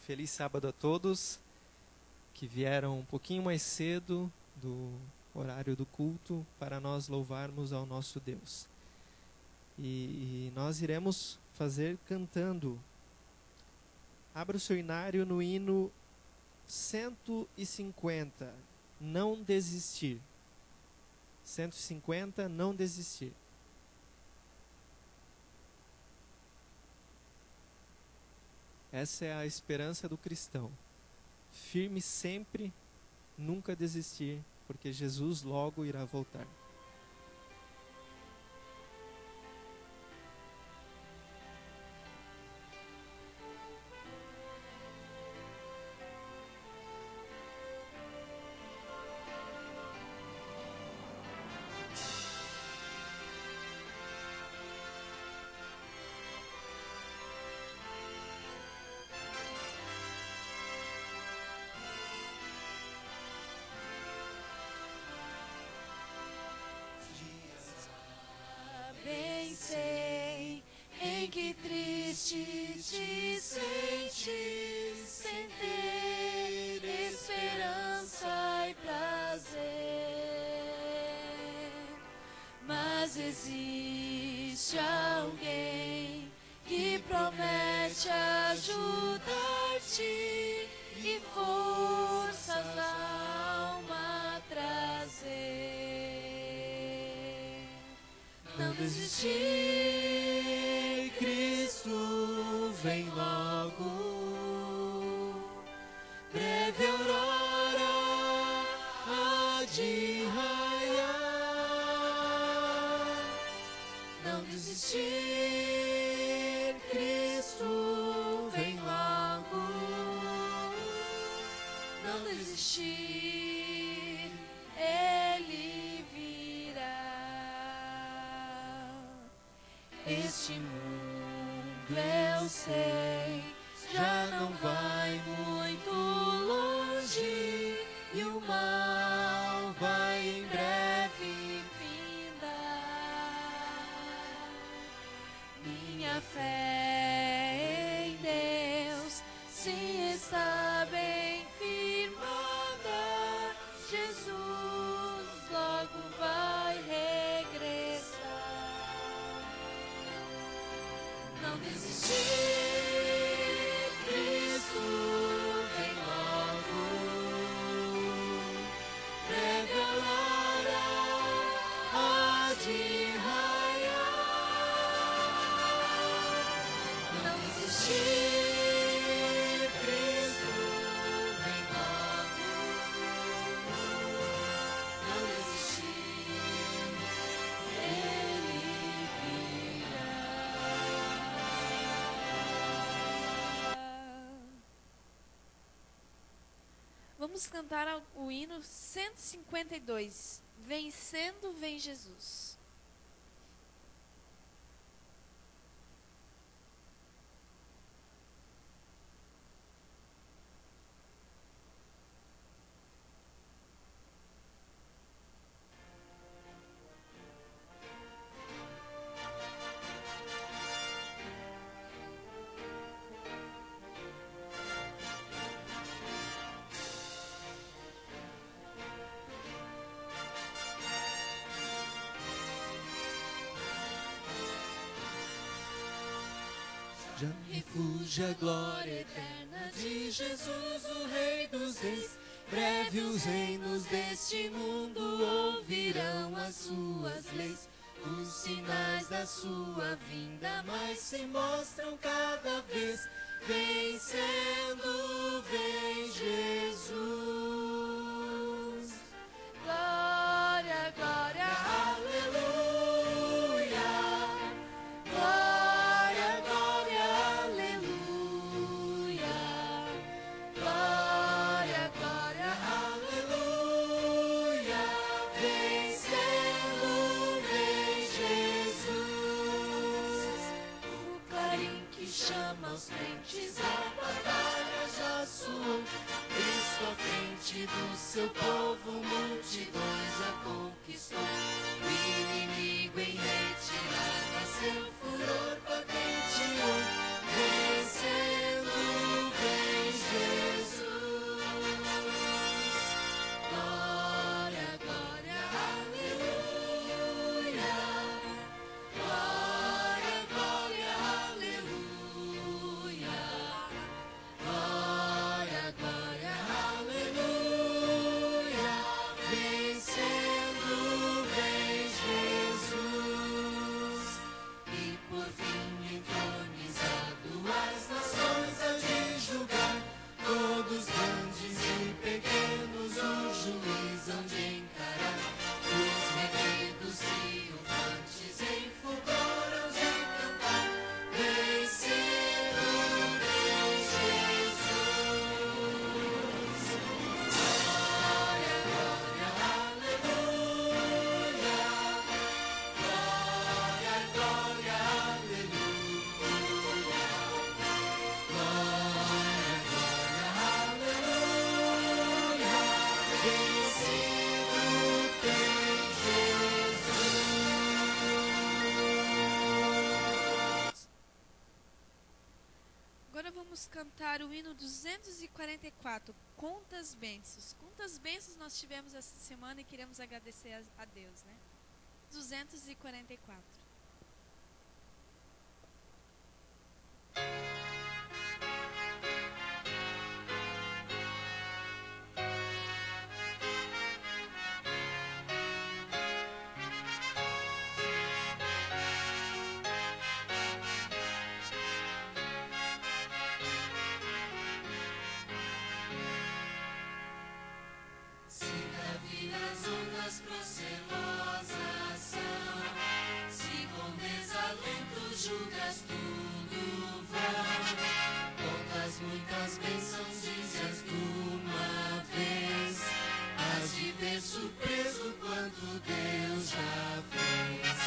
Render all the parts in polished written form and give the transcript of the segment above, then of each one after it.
Feliz sábado a todos que vieram um pouquinho mais cedo do horário do culto para nós louvarmos ao nosso Deus. E nós iremos fazer cantando. Abra o seu inário no hino 150, Não Desistir. 150, Não Desistir. Essa é a esperança do cristão. Firme sempre, nunca desistir, porque Jesus logo irá voltar. Bem sei em que triste te sentes, sem ter esperança e prazer. Mas existe alguém que promete ajudar-te e forças à alma trazer. Não desistir, Cristo vem logo, breve aurora há de raiar. Não desistir, Cristo vem logo, não desistir, Ele virá. Este mundo, eu sei, já não vai muito longe e o mal vai em breve findar. Minha fé em Deus sim está bem firmada. Jesus logo vai regressar. Não desistir, Cristo vem logo, breve aurora há de raiar. Não desistir, Cristo vem logo, não desistir, Ele virá. Vamos cantar o hino 152, Vencendo vem Jesus. Refúgio a glória eterna de Jesus, o Rei dos Reis. Breve os reinos deste mundo ouvirão as suas leis. Os sinais da sua vinda mais se mostram cada vez. Vencendo vem Jesus. Glória, glória, aleluia. Glória, glória, aleluia. Glória, glória, aleluia. Vencendo vem Jesus. O clarim que chama os crentes, a batalha já soou. Cristo à frente do seu povo, multidões já conquistou. O inimigo em retirada, seu furor patenteou. Vencendo vem cantar o hino 244, Quantas Bênçãos. Quantas bênçãos nós tivemos essa semana e queremos agradecer a Deus, né? 244. As ondas procelosas são, se com desalento julgas tudo vão. Contas muitas bênçãos, dizes de uma vez, hás de ver surpreso quanto Deus já fez.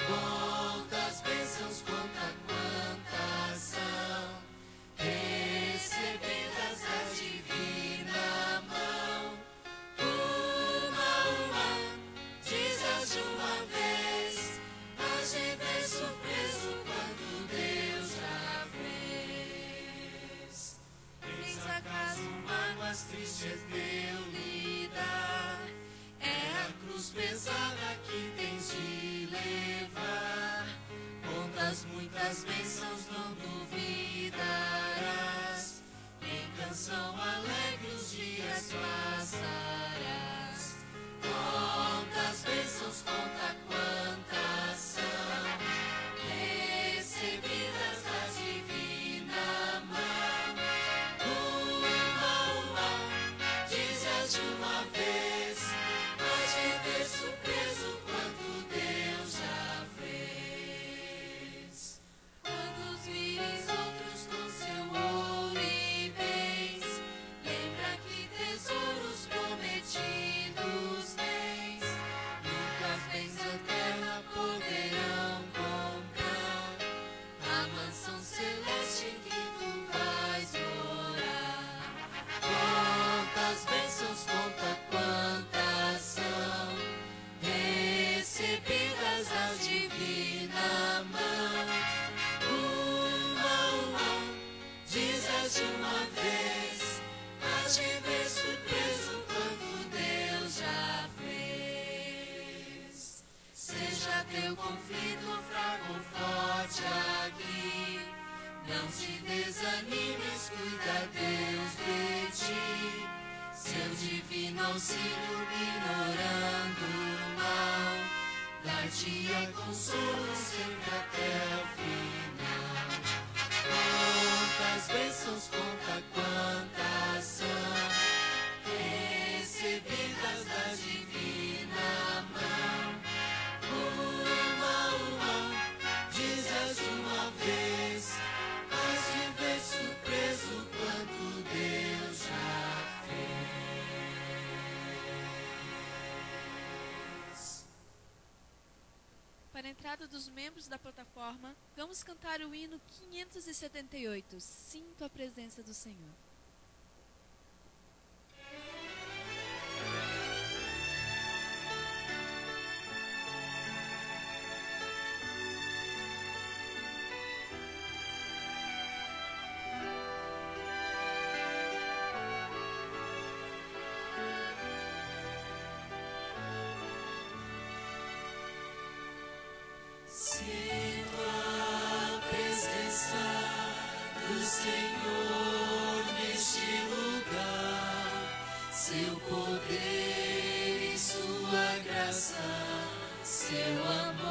Quantas bênçãos, conta quantas são, recebidas da divina mão. De uma vez, hás de ver surpreso quando Deus já fez. Eis acaso mágoas tristes deu lidar, é a cruz pesada que tens de levar. Contas muitas bênçãos não duvidarás, em canção alegre os dias passarás. Quantas bênçãos, conta quantas são, recebidas da divina mão. Uma, dizes de uma vez, hás de ver surpreso quanto Deus já fez. Quando os vires outros com seu ouro e bens, lembra que tesouros prometidos tens. Nunca as bens da terra poderão comprar a mansão celeste em que tu vais morar. Quantas bênçãos, conta quantas são, recebidas da divina mão. Uma, dizes de uma vez, hás de ver surpreso quando Deus já fez. Seja teu conflito fraco ou forte aqui, não te desanimes, cuida Deus de ti. Seu divino auxílio ignorando o mal, dar-te-á consolo sempre até o final. Quantas bênçãos, conta quantas são, recebidas da divina mão. Uma, dizes de uma vez, hás de ver surpreso quanto Deus já fez. Para a entrada dos membros da plataforma, vamos cantar o hino 578, Sinto a Presença do Senhor. Sinto a presença do Senhor neste lugar, seu poder e sua graça, seu amor.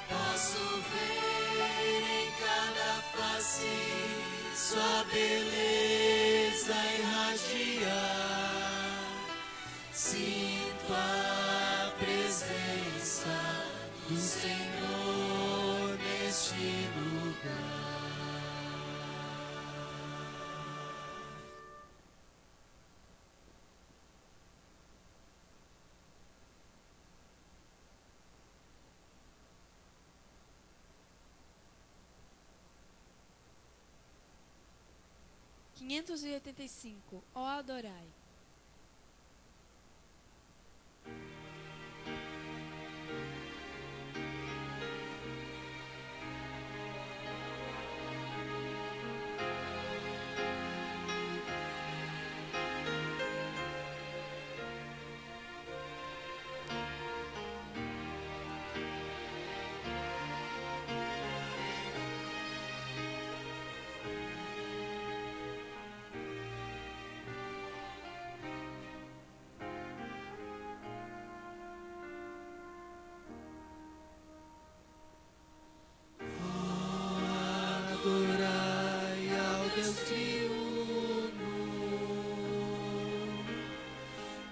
Posso ver em cada face sua beleza irradiar. Sinto a presença do Senhor neste lugar. Ó adorai. Deus triuno,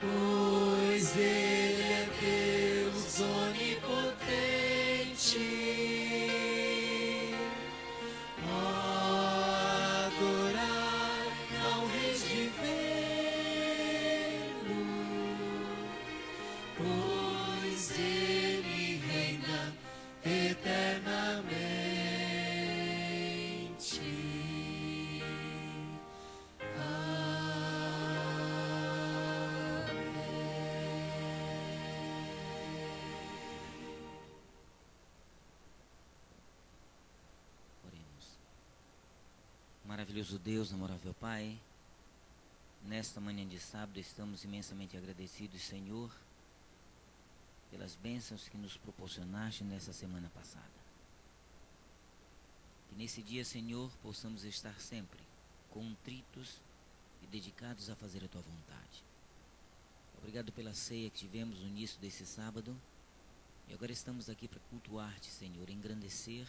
pois Ele é Deus onipotente. Adorar ao Rei divino, pois Ele reina eternamente. Maravilhoso Deus, amorável Pai, nesta manhã de sábado estamos imensamente agradecidos, Senhor, pelas bênçãos que nos proporcionaste nessa semana passada. Que nesse dia, Senhor, possamos estar sempre contritos e dedicados a fazer a Tua vontade. Obrigado pela ceia que tivemos no início desse sábado e agora estamos aqui para cultuar-te, Senhor, engrandecer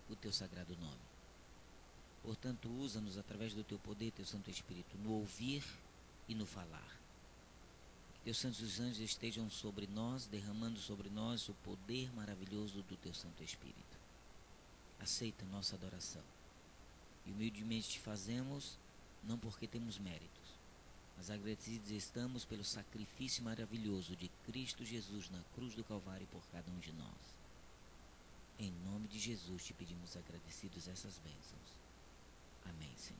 o Teu sagrado nome. Portanto, usa-nos através do Teu poder, Teu Santo Espírito, no ouvir e no falar. Que Teus santos anjos estejam sobre nós, derramando sobre nós o poder maravilhoso do Teu Santo Espírito. Aceita nossa adoração. E humildemente te fazemos, não porque temos méritos, mas agradecidos estamos pelo sacrifício maravilhoso de Cristo Jesus na cruz do Calvário por cada um de nós. Em nome de Jesus te pedimos agradecidos essas bênçãos. Amém, Senhor.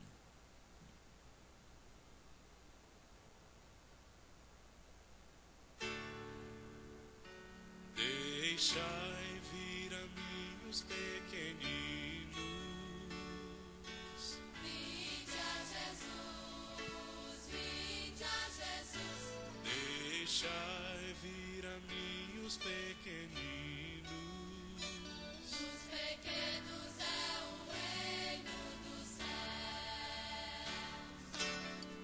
Deixai vir a mim os pequeninos. Vinde a Jesus, vinde a Jesus. Deixai vir a mim os pequeninos. Os pequenos é o reino dos céus.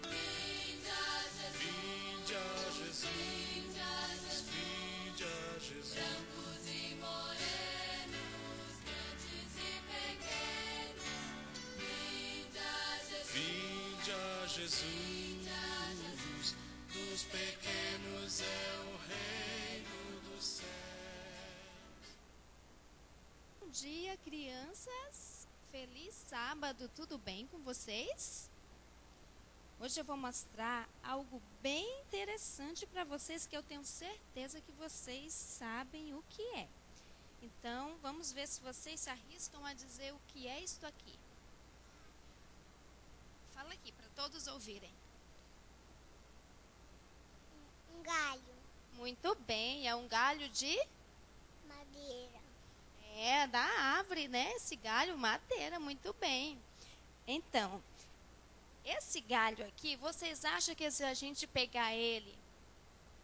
Vinde a Jesus, Vinde a Jesus, vinde a Jesus. vinde a Jesus. Brancos e morenos, grandes e pequenos. Vinde a Jesus, Vinde a Jesus, dos pequenos é o reino dos céus. Bom dia, crianças. Feliz sábado. Tudo bem com vocês? Hoje eu vou mostrar algo bem interessante para vocês que eu tenho certeza que vocês sabem o que é. Então, vamos ver se vocês se arriscam a dizer o que é isto aqui. Fala aqui para todos ouvirem. Um galho, Muito bem, é um galho de madeira, da árvore, né? Esse galho, madeira, muito bem. Então, esse galho aqui, vocês acham que se a gente pegar ele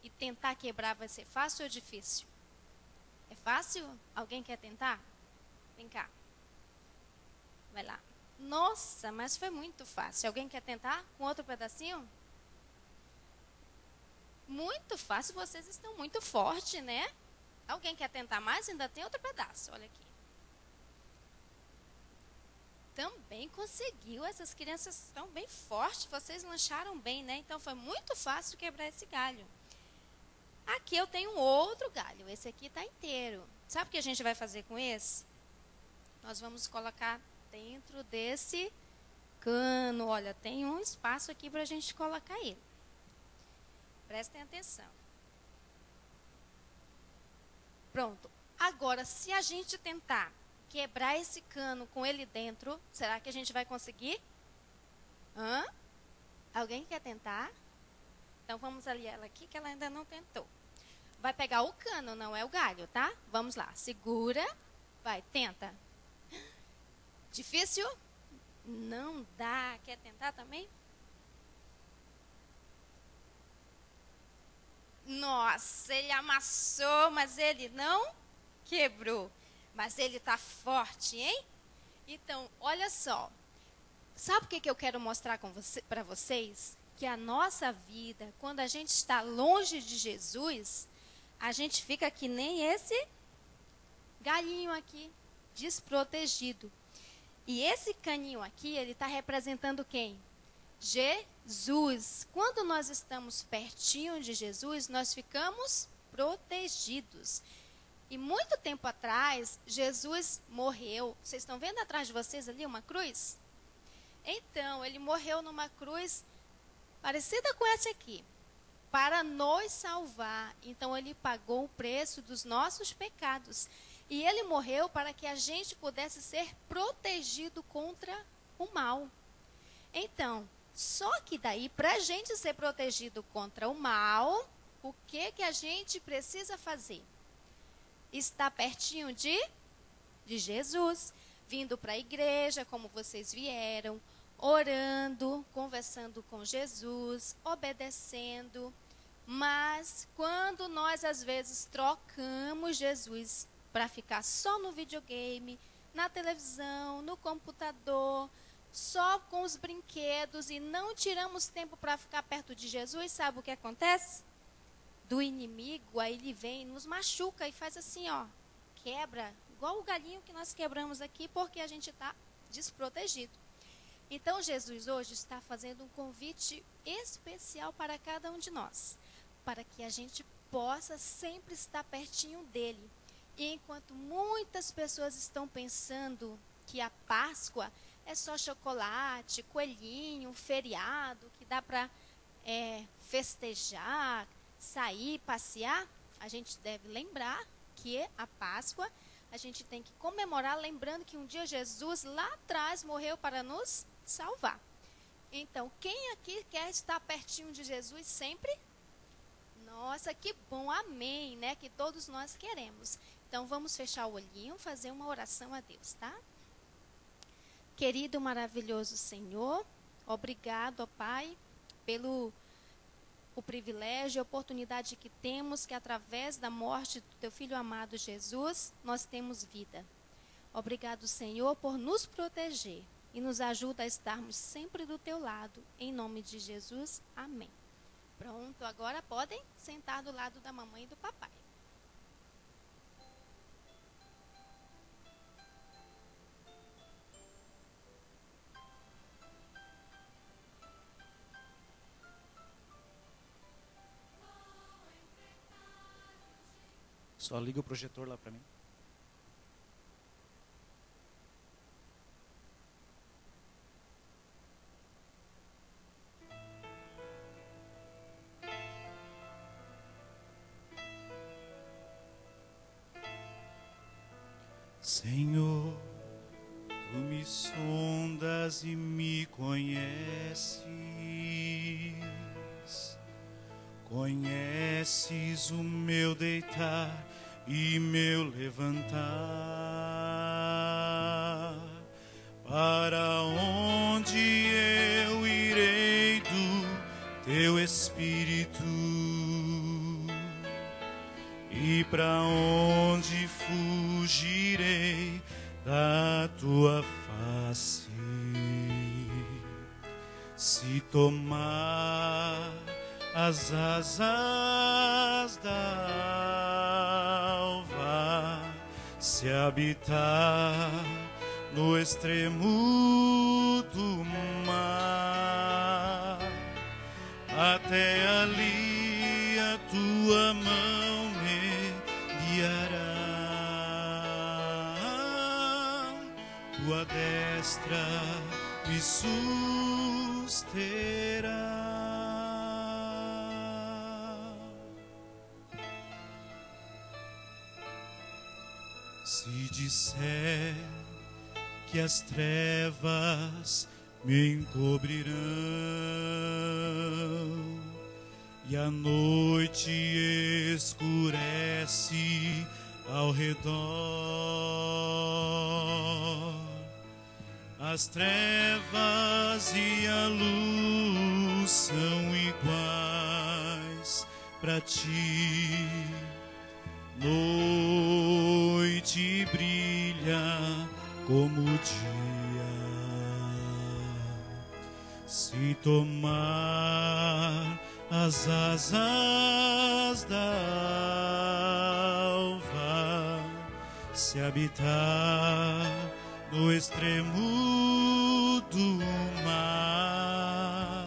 e tentar quebrar vai ser fácil ou difícil? É fácil? Alguém quer tentar? Vem cá. Vai lá. Nossa, mas foi muito fácil. Alguém quer tentar com outro pedacinho? Muito fácil, vocês estão muito fortes, né? Alguém quer tentar mais? Ainda tem outro pedaço, olha aqui. Também conseguiu, essas crianças estão bem fortes, vocês lancharam bem, né? Então foi muito fácil quebrar esse galho. Aqui eu tenho um outro galho, esse aqui está inteiro. Sabe o que a gente vai fazer com esse? Nós vamos colocar dentro desse cano, olha, tem um espaço aqui para a gente colocar ele. Prestem atenção. Pronto. Agora, se a gente tentar quebrar esse cano com ele dentro, será que a gente vai conseguir? Alguém quer tentar? Então, vamos ali ela aqui, que ela ainda não tentou. Vai pegar o cano, não é o galho, tá? Vamos lá. Segura. Vai, tenta. Difícil? Não dá. Quer tentar também? Nossa, ele amassou, mas ele não quebrou. Mas ele está forte, hein? Então, olha só. Sabe o que eu quero mostrar para vocês? Que a nossa vida, quando a gente está longe de Jesus, a gente fica que nem esse galinho aqui, desprotegido. E esse caninho aqui, ele está representando quem? Jesus. Quando nós estamos pertinho de Jesus, nós ficamos protegidos. E muito tempo atrás, Jesus morreu. Vocês estão vendo atrás de vocês ali uma cruz? Então, ele morreu numa cruz parecida com essa aqui, para nos salvar. Então, ele pagou o preço dos nossos pecados. E ele morreu para que a gente pudesse ser protegido contra o mal. Então, só que daí, para a gente ser protegido contra o mal, o que a gente precisa fazer? Estar pertinho de Jesus, vindo para a igreja, como vocês vieram, orando, conversando com Jesus, obedecendo. Mas quando nós, às vezes, trocamos Jesus para ficar só no videogame, na televisão, no computador, só com os brinquedos e não tiramos tempo para ficar perto de Jesus, sabe o que acontece? Do inimigo, aí ele vem, nos machuca e faz assim, ó, quebra, igual o galinho que nós quebramos aqui, porque a gente está desprotegido. Então, Jesus hoje está fazendo um convite especial para cada um de nós, para que a gente possa sempre estar pertinho dele. E enquanto muitas pessoas estão pensando que a Páscoa é só chocolate, coelhinho, feriado, que dá para festejar, sair, passear, a gente deve lembrar que a Páscoa a gente tem que comemorar, lembrando que um dia Jesus lá atrás morreu para nos salvar. Então, quem aqui quer estar pertinho de Jesus sempre? Nossa, que bom, amém, né? Que todos nós queremos. Então, vamos fechar o olhinho, fazer uma oração a Deus, tá? Querido, maravilhoso Senhor, obrigado, ó Pai, pelo o privilégio e a oportunidade que temos, que através da morte do teu Filho amado Jesus, nós temos vida. Obrigado, Senhor, por nos proteger e nos ajuda a estarmos sempre do teu lado. Em nome de Jesus, amém. Pronto, agora podem sentar do lado da mamãe e do papai. Só liga o projetor lá para mim. Senhor, tu me sondas e me conheces. Conheces o meu deitar e meu levantar. Para onde eu irei do teu Espírito? E para onde fugirei da tua face? Se tomar as asas da alva, se habitar no extremo do mar, até ali a tua mão me guiará, tua destra me susterá. Se disser que as trevas me encobrirão e a noite escurece ao redor, as trevas e a luz são iguais para ti. Noite brilha como o dia. Se tomar as asas da alva, se habitar no extremo do mar.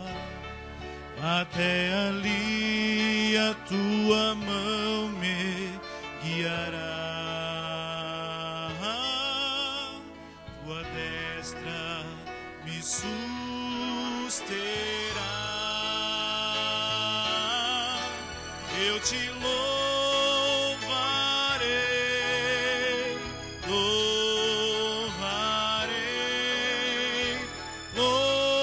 Até ali a tua mão me guiará. Tua destra me susterá. Eu te louvarei, louvarei, louvarei,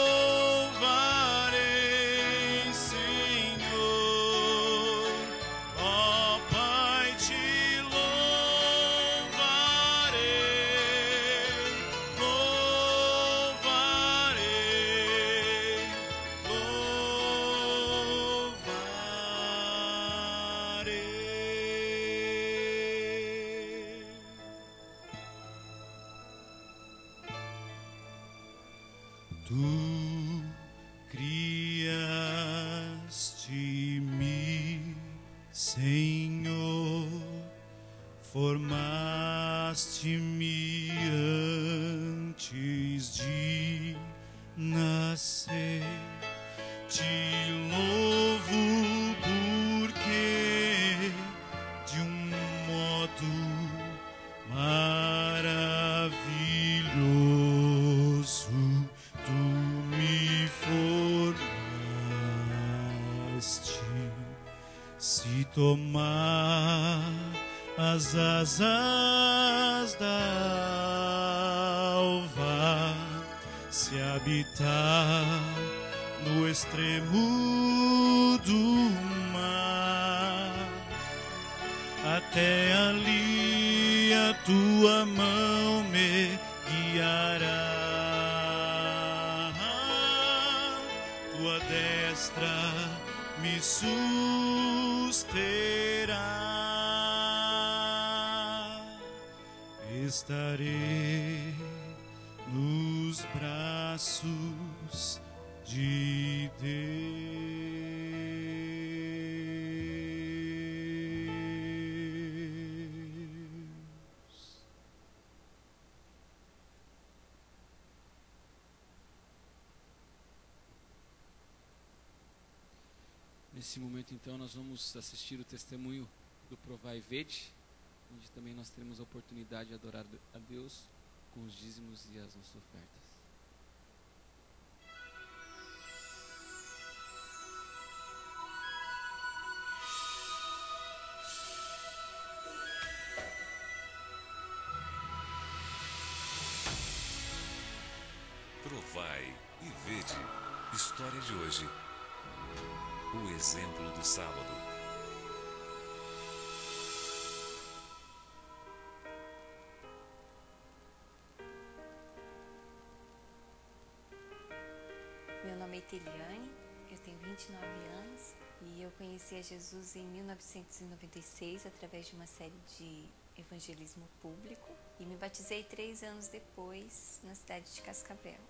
Senhor. Ó Pai, te louvarei, louvarei, louvarei. Tu criaste-me, Senhor, formaste-me antes de nascer. Te louvo porque de um modo maravilhoso tu me formaste. Se tomar as asas da alva, se habitar no extremo do mar, até ali a tua mão me guiará. Tua destra me susterá. Estarei nos braços de Deus. Nesse momento, então, nós vamos assistir o testemunho do Provai e Vede, onde também nós teremos a oportunidade de adorar a Deus com os dízimos e as nossas ofertas. Provai e vede. História de hoje. O exemplo do sábado. Meu nome é Teliane, eu tenho 29 anos e eu conheci a Jesus em 1996 através de uma série de evangelismo público e me batizei 3 anos depois na cidade de Cascavel.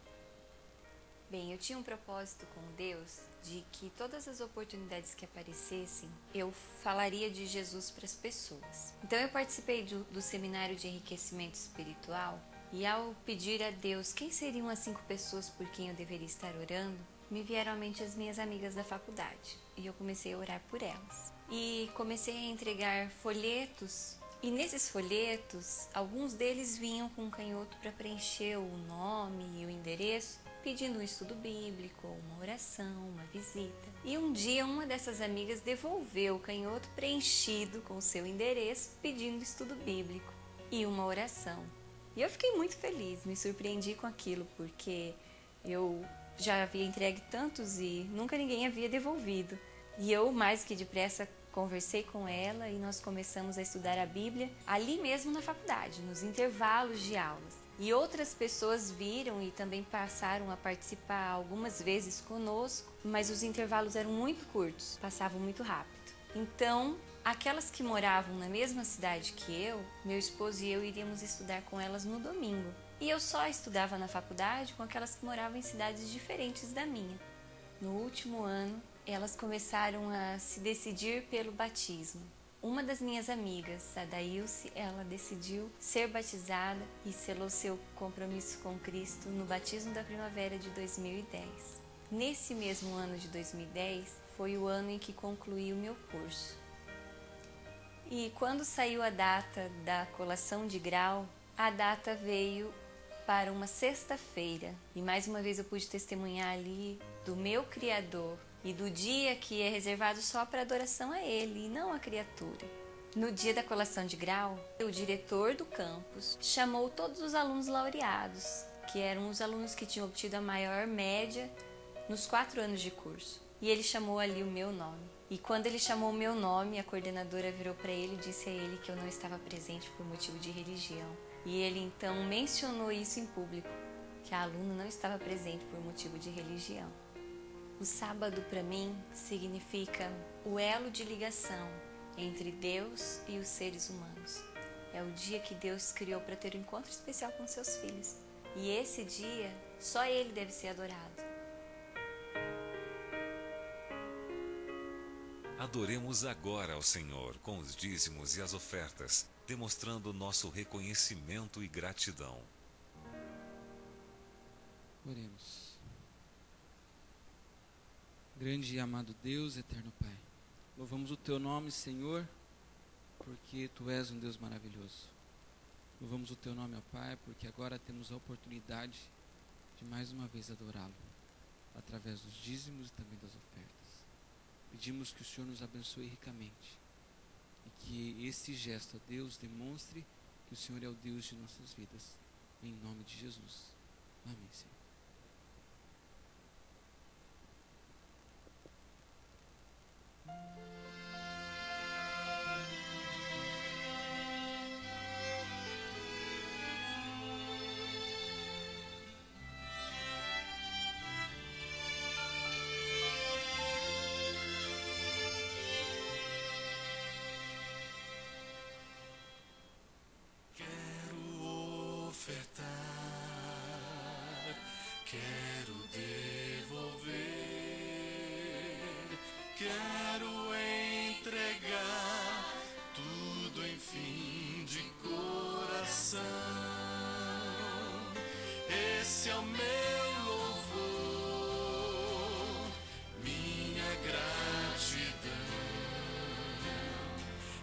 Bem, eu tinha um propósito com Deus de que todas as oportunidades que aparecessem, eu falaria de Jesus para as pessoas. Então eu participei do seminário de enriquecimento espiritual e ao pedir a Deus quem seriam as 5 pessoas por quem eu deveria estar orando, me vieram à mente as minhas amigas da faculdade e eu comecei a orar por elas. E comecei a entregar folhetos e nesses folhetos, alguns deles vinham com um canhoto para preencher o nome e o endereço, pedindo um estudo bíblico, uma oração, uma visita. E um dia uma dessas amigas devolveu o canhoto preenchido com o seu endereço, pedindo estudo bíblico e uma oração. E eu fiquei muito feliz, me surpreendi com aquilo, porque eu já havia entregue tantos e nunca ninguém havia devolvido. E eu, mais que depressa, conversei com ela e nós começamos a estudar a Bíblia ali mesmo na faculdade, nos intervalos de aulas. E outras pessoas viram e também passaram a participar algumas vezes conosco, mas os intervalos eram muito curtos, passavam muito rápido. Então, aquelas que moravam na mesma cidade que eu, meu esposo e eu iríamos estudar com elas no domingo. E eu só estudava na faculdade com aquelas que moravam em cidades diferentes da minha. No último ano, elas começaram a se decidir pelo batismo. uma das minhas amigas, a Dailce, ela decidiu ser batizada e selou seu compromisso com Cristo no batismo da primavera de 2010. Nesse mesmo ano de 2010, foi o ano em que concluí o meu curso. E quando saiu a data da colação de grau, a data veio para uma sexta-feira. E mais uma vez eu pude testemunhar ali do meu Criador e do dia que é reservado só para adoração a Ele e não a criatura. No dia da colação de grau, o diretor do campus chamou todos os alunos laureados, que eram os alunos que tinham obtido a maior média nos 4 anos de curso. E ele chamou ali o meu nome. E quando ele chamou o meu nome, a coordenadora virou para ele e disse a ele que eu não estava presente por motivo de religião. E ele então mencionou isso em público, que a aluna não estava presente por motivo de religião. O sábado para mim significa o elo de ligação entre Deus e os seres humanos. É o dia que Deus criou para ter um encontro especial com seus filhos. E esse dia, só Ele deve ser adorado. Adoremos agora ao Senhor com os dízimos e as ofertas, demonstrando nosso reconhecimento e gratidão. Oremos. Grande e amado Deus, eterno Pai, louvamos o Teu nome, Senhor, porque Tu és um Deus maravilhoso. Louvamos o Teu nome, ó Pai, porque agora temos a oportunidade de mais uma vez adorá-lo, através dos dízimos e também das ofertas. Pedimos que o Senhor nos abençoe ricamente e que esse gesto a Deus demonstre que o Senhor é o Deus de nossas vidas. Em nome de Jesus. Amém, Senhor. Quero devolver, quero entregar tudo, enfim, de coração. Esse é o meu louvor, minha gratidão.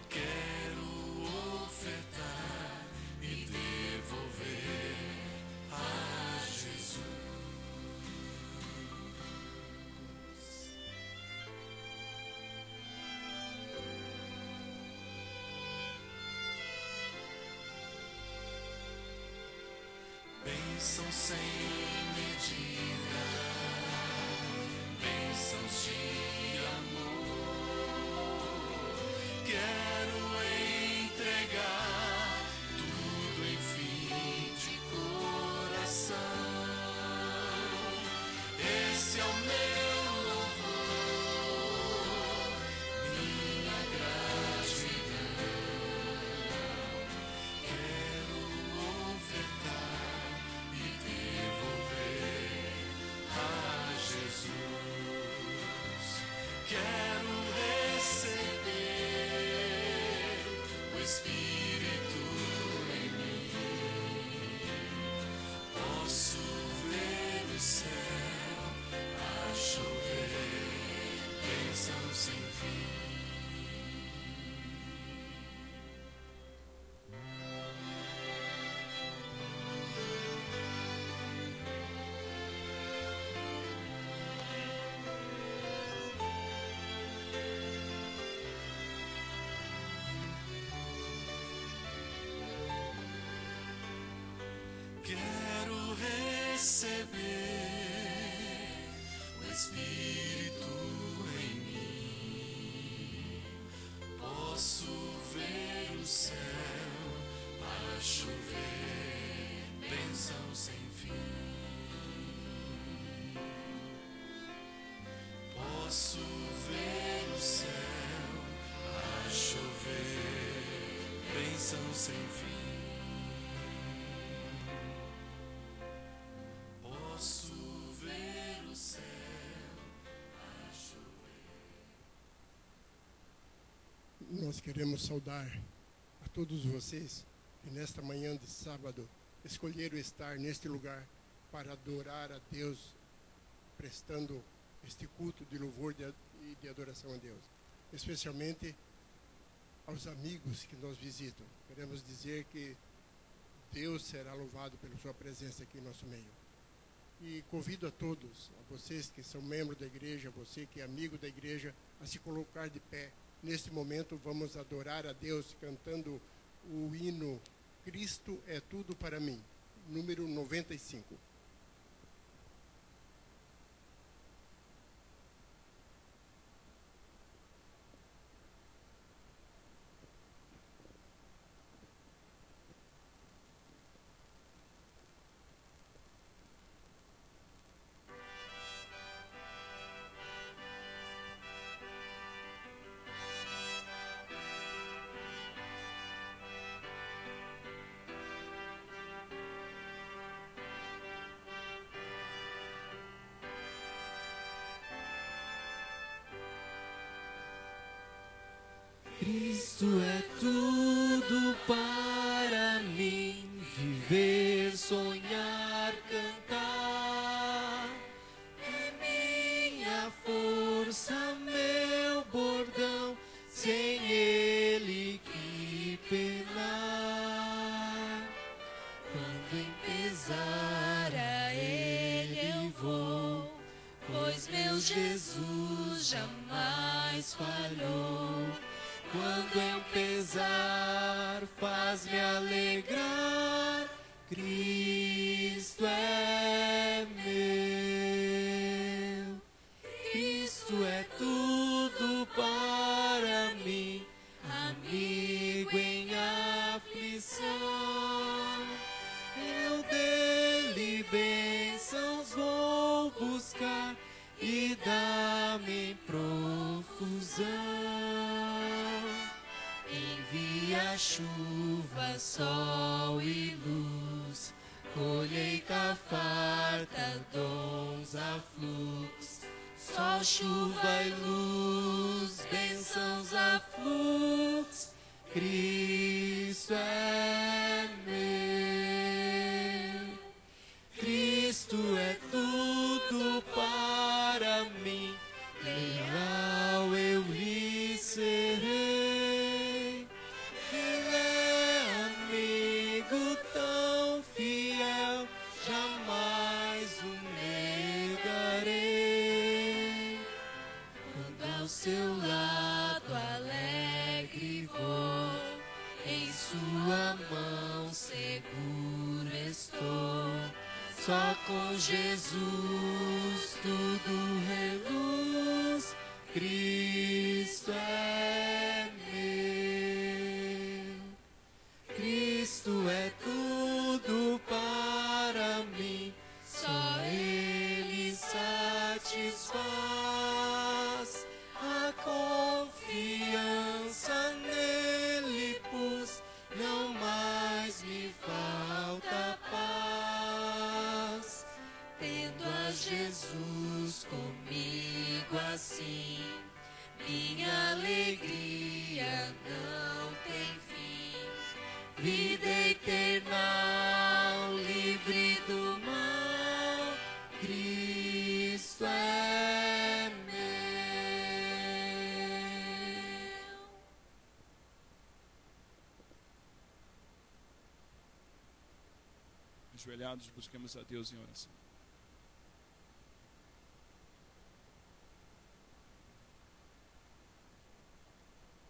Quero ofertar e devolver a Jesus. Bênção sem medida, bênçãos de amor. Quero entregar tudo, enfim, de coração. Esse é o meu louvor, minha gratidão. Quero ofertar e devolver a Jesus. Quero receber o Espírito em mim. Posso ver o céu a chover, bênção sem fim. Quero receber o Espírito em mim. Posso ver o céu a chover, bênção sem fim. Posso ver o céu a chover, bênção sem fim. Posso ver o céu a chover. nós queremos saudar a todos vocês que nesta manhã de sábado escolheram estar neste lugar para adorar a Deus, prestando este culto de louvor e de adoração a Deus. Especialmente aos amigos que nos visitam. Queremos dizer que Deus será louvado pela sua presença aqui em nosso meio. E convido a todos, a vocês que são membros da igreja, a você que é amigo da igreja, a se colocar de pé. Neste momento vamos adorar a Deus cantando o hino Cristo é tudo para mim, número 95. Cristo é tudo para mim, viver, sonhar, cantar. É minha força, meu bordão, sem ele que penar. Quando em pesar a ele vou, pois meu Jesus jamais falhou. Quando em pesar faz-me alegrar, Cristo é meu. Cristo é tudo para mim, amigo em aflição. Eu dele bênçãos vou buscar e dá-me em profusão. Envia chuva, sol e luz, colheita farta, dons a fluxo. Sol, chuva e luz, bênçãos a fluxo, Cristo é meu. Cristo é tudo para mim, leal eu lhe serei. Seu lado alegre vou, em sua mão seguro estou. Só com Jesus tudo reluz, Cristo é meu. Cristo é tudo para mim, só Ele satisfaz. A confiança nele pus, não mais me falta paz. Tendo a Jesus comigo assim, minha alegria não tem fim. Vida eterna, livre do mal, Cristo é meu. Ajoelhados, busquemos a Deus em oração.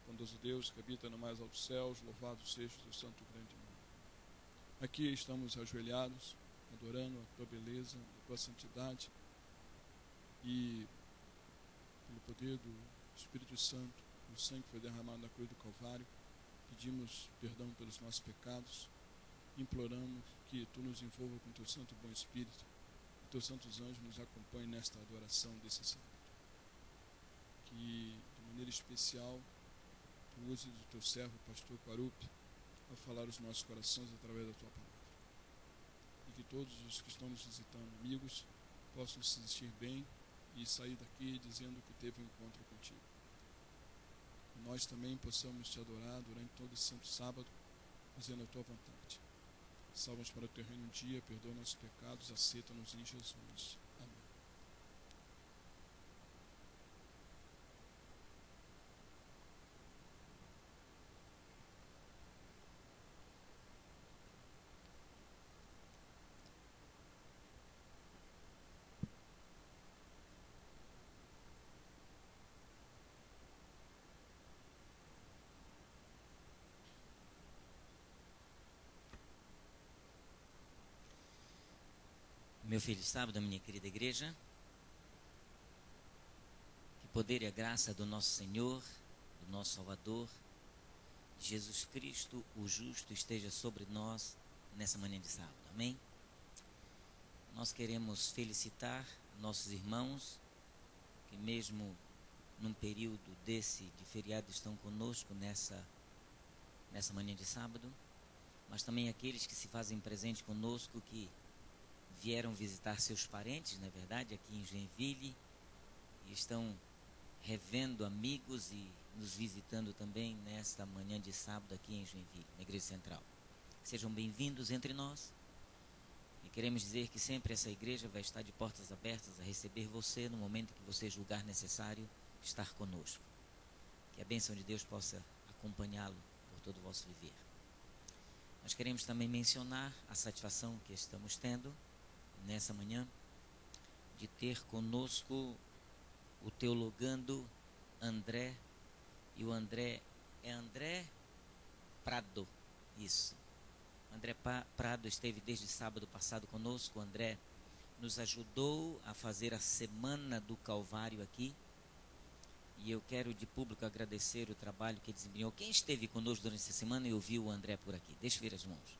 Bondoso Deus que habita no mais altos céus, louvado seja o teu santo grande nome. Aqui estamos ajoelhados, adorando a tua beleza, a tua santidade, e pelo poder do Espírito Santo, o sangue que foi derramado na cruz do Calvário, pedimos perdão pelos nossos pecados, imploramos que tu nos envolva com teu santo bom Espírito, que teus santos anjos nos acompanhem nesta adoração desse sábado. Que, de maneira especial, tu uses o teu servo, pastor Quarupi, a falar os nossos corações através da tua palavra. E que todos os que estão nos visitando, amigos, possam se sentir bem e sair daqui dizendo que teve um encontro contigo. Em nós também possamos te adorar durante todo esse santo sábado, fazendo a tua vontade. Salva-nos para o teu reino um dia, perdoa nossos pecados, aceita-nos em Jesus. Amém. Meu feliz sábado, minha querida igreja. Que o poder e a graça do nosso Senhor, do nosso Salvador, Jesus Cristo, o justo, esteja sobre nós nessa manhã de sábado. Amém? Nós queremos felicitar nossos irmãos que mesmo num período desse de feriado estão conosco nessa manhã de sábado, mas também aqueles que se fazem presente conosco, que vieram visitar seus parentes, na verdade, aqui em Joinville, e estão revendo amigos e nos visitando também nesta manhã de sábado aqui em Joinville, na Igreja Central. Sejam bem-vindos entre nós, e queremos dizer que sempre essa igreja vai estar de portas abertas a receber você no momento que você julgar necessário estar conosco. Que a bênção de Deus possa acompanhá-lo por todo o vosso viver. Nós queremos também mencionar a satisfação que estamos tendo nessa manhã de ter conosco o teologando André, e o André é André Prado, isso. André Prado esteve desde sábado passado conosco. O André nos ajudou a fazer a Semana do Calvário aqui, e eu quero de público agradecer o trabalho que desempenhou. Quem esteve conosco durante essa semana e ouviu o André por aqui? Deixa eu ver as mãos.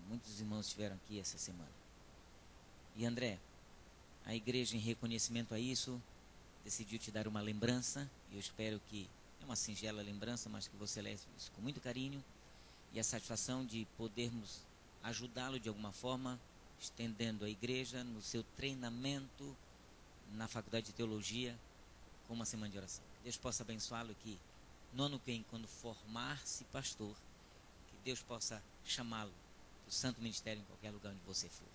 Muitos irmãos estiveram aqui essa semana. E André, a igreja, em reconhecimento a isso, decidiu te dar uma lembrança, e eu espero que é uma singela lembrança, mas que você leve isso com muito carinho, e a satisfação de podermos ajudá-lo de alguma forma, estendendo a igreja no seu treinamento na Faculdade de Teologia, com uma semana de oração. Que Deus possa abençoá-lo, que no ano que vem, quando formar-se pastor, que Deus possa chamá-lo do santo ministério em qualquer lugar onde você for.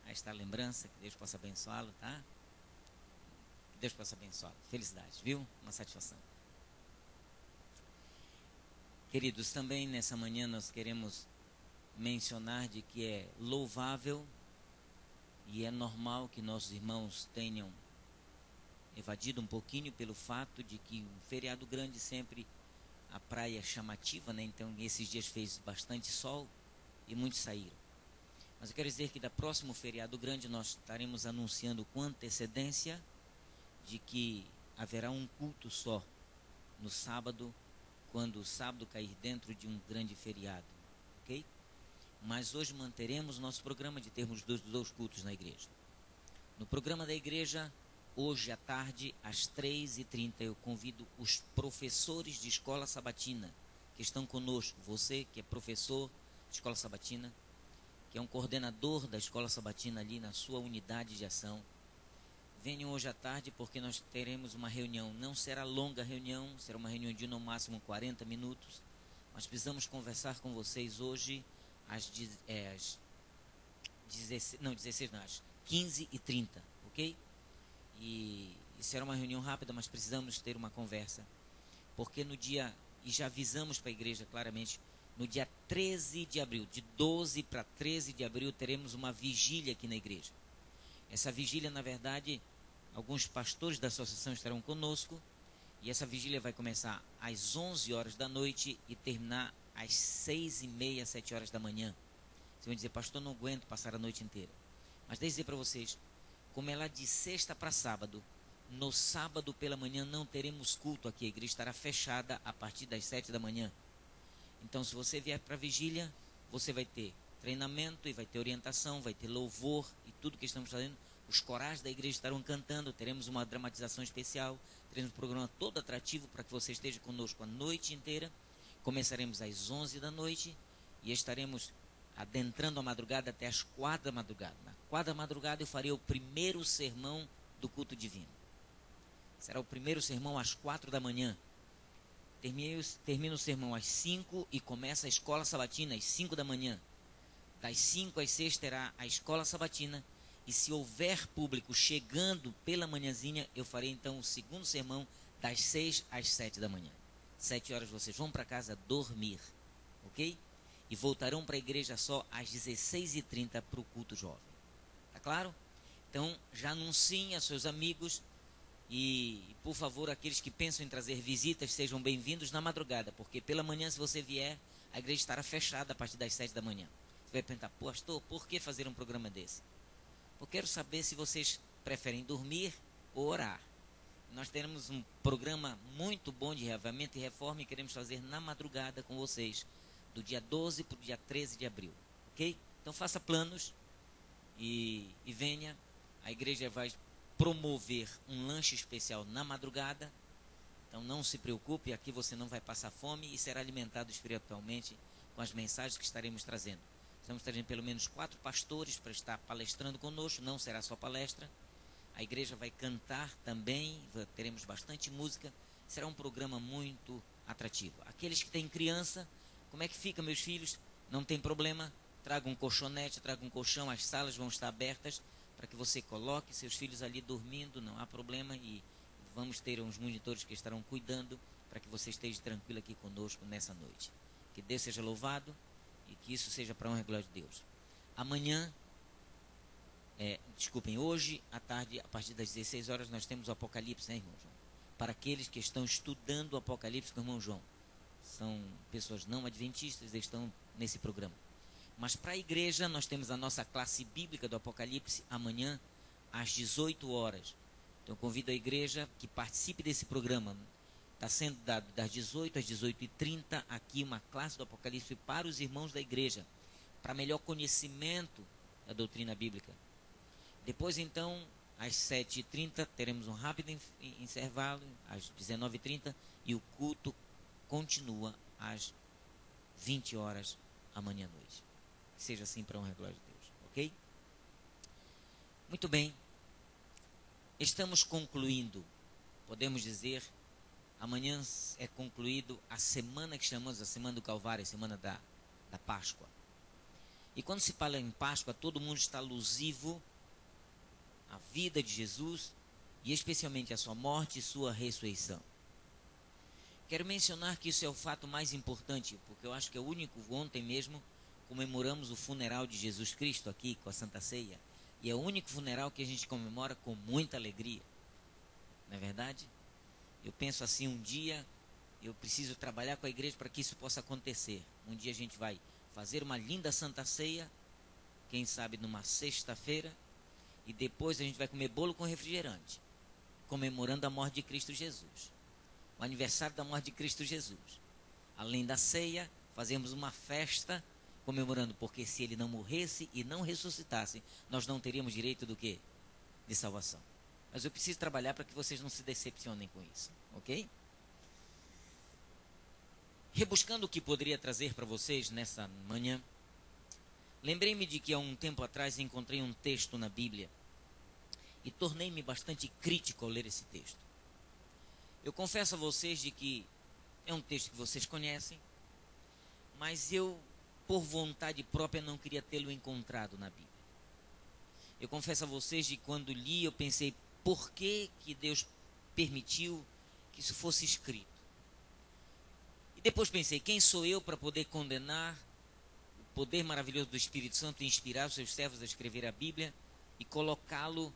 Aí está a lembrança, que Deus possa abençoá-lo, tá? Que Deus possa abençoá-lo. Felicidades, viu? Uma satisfação. Queridos, também nessa manhã nós queremos mencionar de que é louvável e é normal que nossos irmãos tenham evadido um pouquinho pelo fato de que um feriado grande sempre a praia é chamativa, né? Então esses dias fez bastante sol e muitos saíram. Mas eu quero dizer que da próximo feriado grande nós estaremos anunciando com antecedência de que haverá um culto só no sábado, quando o sábado cair dentro de um grande feriado, ok? Mas hoje manteremos nosso programa de termos dois cultos na igreja. No programa da igreja, hoje à tarde, às 3h30, eu convido os professores de escola sabatina que estão conosco. Você que é professor de escola sabatina, que é um coordenador da escola sabatina ali na sua unidade de ação, venham hoje à tarde, porque nós teremos uma reunião. Não será longa reunião, será uma reunião de no máximo 40 minutos, mas precisamos conversar com vocês hoje às 15h30, ok? E será uma reunião rápida, mas precisamos ter uma conversa, porque no dia, e já avisamos para a igreja claramente, no dia 13 de abril, de 12 para 13 de abril, teremos uma vigília aqui na igreja. Essa vigília, na verdade, alguns pastores da associação estarão conosco, e essa vigília vai começar às 11 horas da noite e terminar às 6h30, 7 horas da manhã. Você vai dizer, pastor, não aguento passar a noite inteira. Mas deixa eu dizer para vocês, como é lá de sexta para sábado, no sábado pela manhã não teremos culto aqui, a igreja estará fechada a partir das 7 da manhã. Então, se você vier para a vigília, você vai ter treinamento e vai ter orientação, vai ter louvor e tudo que estamos fazendo. Os corais da igreja estarão cantando, teremos uma dramatização especial, teremos um programa todo atrativo para que você esteja conosco a noite inteira. Começaremos às 11 da noite e estaremos adentrando a madrugada até às 4 da madrugada. Na 4 da madrugada eu farei o primeiro sermão do culto divino. Será o primeiro sermão às 4 da manhã. termina o sermão às 5 e começa a escola sabatina às 5 da manhã. Das 5 às 6 terá a escola sabatina. E se houver público chegando pela manhãzinha, eu farei então o segundo sermão das 6 às 7 da manhã. 7 horas vocês vão para casa dormir, ok? E voltarão para a igreja só às 16h30 para o culto jovem. Tá claro? Então, já anunciem a seus amigos e, por favor, aqueles que pensam em trazer visitas, sejam bem-vindos na madrugada, porque pela manhã, se você vier, a igreja estará fechada a partir das 7 da manhã. Você vai perguntar, pastor, por que fazer um programa desse? Eu quero saber se vocês preferem dormir ou orar. Nós teremos um programa muito bom de reavivamento e reforma e queremos fazer na madrugada com vocês, do dia 12 para o dia 13 de abril, ok? Então faça planos e venha. A igreja vai promover um lanche especial na madrugada, então não se preocupe, aqui você não vai passar fome e será alimentado espiritualmente com as mensagens que estaremos trazendo. Estamos trazendo pelo menos 4 pastores para estar palestrando conosco, não será só palestra. A igreja vai cantar também, teremos bastante música. Será um programa muito atrativo. Aqueles que têm criança, como é que fica, meus filhos? Não tem problema, traga um colchonete, traga um colchão, as salas vão estar abertas para que você coloque seus filhos ali dormindo, não há problema. E vamos ter uns monitores que estarão cuidando para que você esteja tranquilo aqui conosco nessa noite. Que Deus seja louvado. E que isso seja para a honra e glória de Deus. Amanhã, hoje à tarde, a partir das 16 horas, nós temos o Apocalipse, né, irmão João? Para aqueles que estão estudando o Apocalipse com o irmão João. São pessoas não adventistas, eles estão nesse programa. Mas para a igreja, nós temos a nossa classe bíblica do Apocalipse amanhã, às 18 horas. Então, eu convido a igreja que participe desse programa. Está sendo dado das 18 às 18h30 aqui uma classe do Apocalipse para os irmãos da igreja, para melhor conhecimento da doutrina bíblica. Depois, então, às 7h30, teremos um rápido intervalo, às 19h30, e o culto continua às 20 horas amanhã à noite. Que seja assim para a honra e glória de Deus, ok? Muito bem. Estamos concluindo, podemos dizer. Amanhã é concluído a semana que chamamos a Semana do Calvário, a Semana da Páscoa. E quando se fala em Páscoa, todo mundo está alusivo à vida de Jesus e especialmente à sua morte e sua ressurreição. Quero mencionar que isso é o fato mais importante, porque eu acho que é o único, ontem mesmo, comemoramos o funeral de Jesus Cristo aqui com a Santa Ceia. E é o único funeral que a gente comemora com muita alegria. Não é verdade? Eu penso assim, um dia eu preciso trabalhar com a igreja para que isso possa acontecer. Um dia a gente vai fazer uma linda Santa Ceia, quem sabe numa sexta-feira, e depois a gente vai comer bolo com refrigerante, comemorando a morte de Cristo Jesus. O aniversário da morte de Cristo Jesus. Além da ceia, fazemos uma festa comemorando, porque se ele não morresse e não ressuscitasse, nós não teríamos direito do quê? De salvação. Mas eu preciso trabalhar para que vocês não se decepcionem com isso, ok? Rebuscando o que poderia trazer para vocês nessa manhã, lembrei-me de que há um tempo atrás encontrei um texto na Bíblia e tornei-me bastante crítico ao ler esse texto. Eu confesso a vocês de que é um texto que vocês conhecem, mas eu, por vontade própria, não queria tê-lo encontrado na Bíblia. Eu confesso a vocês de que quando li, eu pensei, por que Deus permitiu que isso fosse escrito? E depois pensei, quem sou eu para poder condenar o poder maravilhoso do Espírito Santo e inspirar os seus servos a escrever a Bíblia e colocá-lo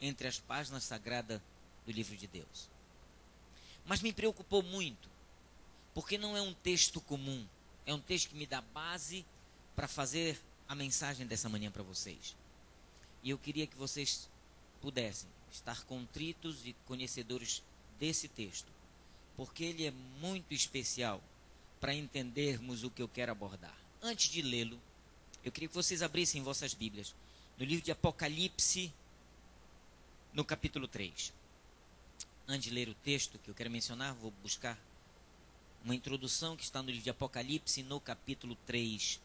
entre as páginas sagradas do livro de Deus? Mas me preocupou muito, porque não é um texto comum, é um texto que me dá base para fazer a mensagem dessa manhã para vocês. E eu queria que vocês pudessem estar contritos e conhecedores desse texto, porque ele é muito especial para entendermos o que eu quero abordar. Antes de lê-lo, eu queria que vocês abrissem vossas Bíblias no livro de Apocalipse, no capítulo 3. Antes de ler o texto que eu quero mencionar, vou buscar uma introdução que está no livro de Apocalipse, no capítulo 3.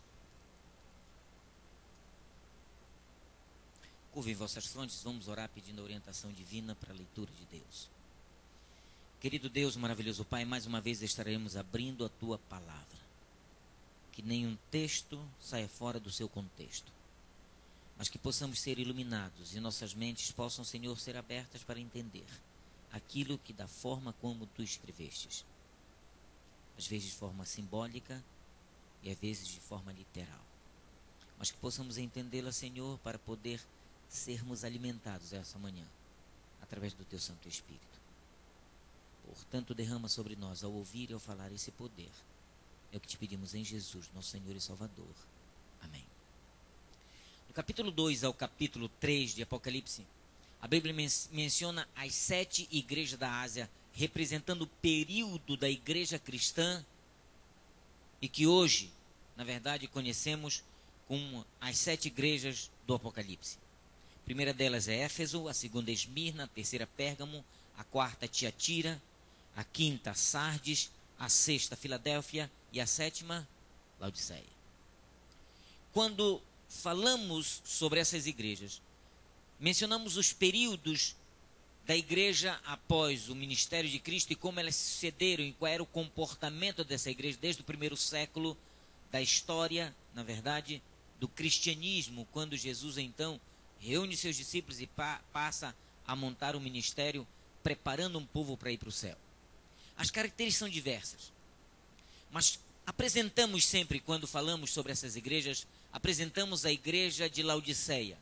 Curvem vossas frontes, vamos orar pedindo a orientação divina para a leitura de Deus. Querido Deus, maravilhoso Pai, mais uma vez estaremos abrindo a Tua palavra. Que nenhum texto saia fora do seu contexto, mas que possamos ser iluminados e nossas mentes possam, Senhor, ser abertas para entender aquilo que da forma como Tu escrevestes. Às vezes de forma simbólica e às vezes de forma literal. Mas que possamos entendê-la, Senhor, para poder sermos alimentados essa manhã, através do Teu Santo Espírito. Portanto, derrama sobre nós, ao ouvir e ao falar, esse poder. É o que te pedimos em Jesus, nosso Senhor e Salvador. Amém. Do capítulo 2 ao capítulo 3 de Apocalipse, a Bíblia menciona as 7 igrejas da Ásia, representando o período da igreja cristã, e que hoje, na verdade, conhecemos como as 7 igrejas do Apocalipse. A primeira delas é Éfeso, a segunda é Esmirna, a terceira Pérgamo, a quarta Tiatira, a quinta Sardes, a sexta Filadélfia e a sétima Laodiceia. Quando falamos sobre essas igrejas, mencionamos os períodos da igreja após o ministério de Cristo e como elas sucederam e qual era o comportamento dessa igreja desde o primeiro século da história, na verdade, do cristianismo, quando Jesus então reúne seus discípulos e passa a montar um ministério preparando um povo para ir para o céu. As características são diversas, mas apresentamos sempre, quando falamos sobre essas igrejas, apresentamos a igreja de Laodiceia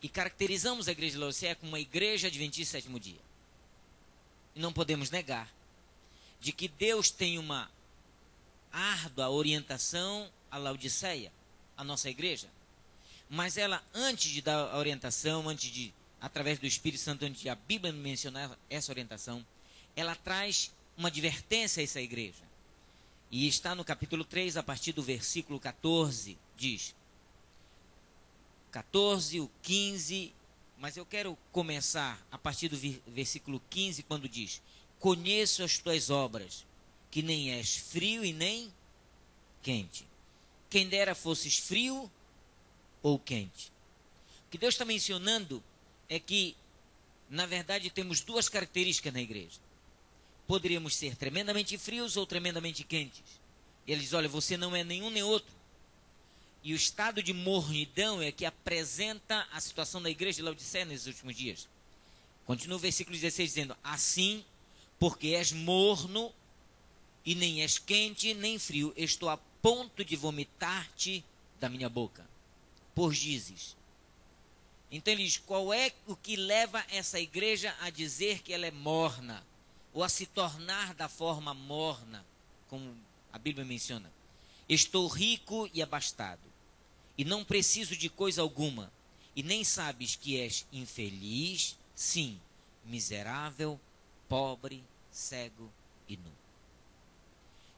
e caracterizamos a igreja de Laodiceia como uma igreja adventista do sétimo dia. E não podemos negar de que Deus tem uma árdua orientação a Laodiceia, a nossa igreja, mas ela, antes de dar a orientação, antes de, através do Espírito Santo, antes de a Bíblia mencionar essa orientação, ela traz uma advertência a essa igreja. E está no capítulo 3, a partir do versículo 14, diz, 14, o 15, mas eu quero começar a partir do versículo 15, quando diz, conheço as tuas obras, que nem és frio e nem quente. Quem dera fosses frio ou quente. O que Deus está mencionando é que, na verdade, temos duas características na igreja. Poderíamos ser tremendamente frios ou tremendamente quentes. E ele diz, olha, você não é nenhum nem outro. E o estado de mornidão é que apresenta a situação da igreja de Laodiceia nesses últimos dias. Continua o versículo 16 dizendo, assim, porque és morno e nem és quente nem frio, estou a ponto de vomitar-te da minha boca. Pois dizes. Então ele diz, qual é o que leva essa igreja a dizer que ela é morna? Ou a se tornar da forma morna, como a Bíblia menciona. Estou rico e abastado, e não preciso de coisa alguma, e nem sabes que és infeliz, sim, miserável, pobre, cego e nu.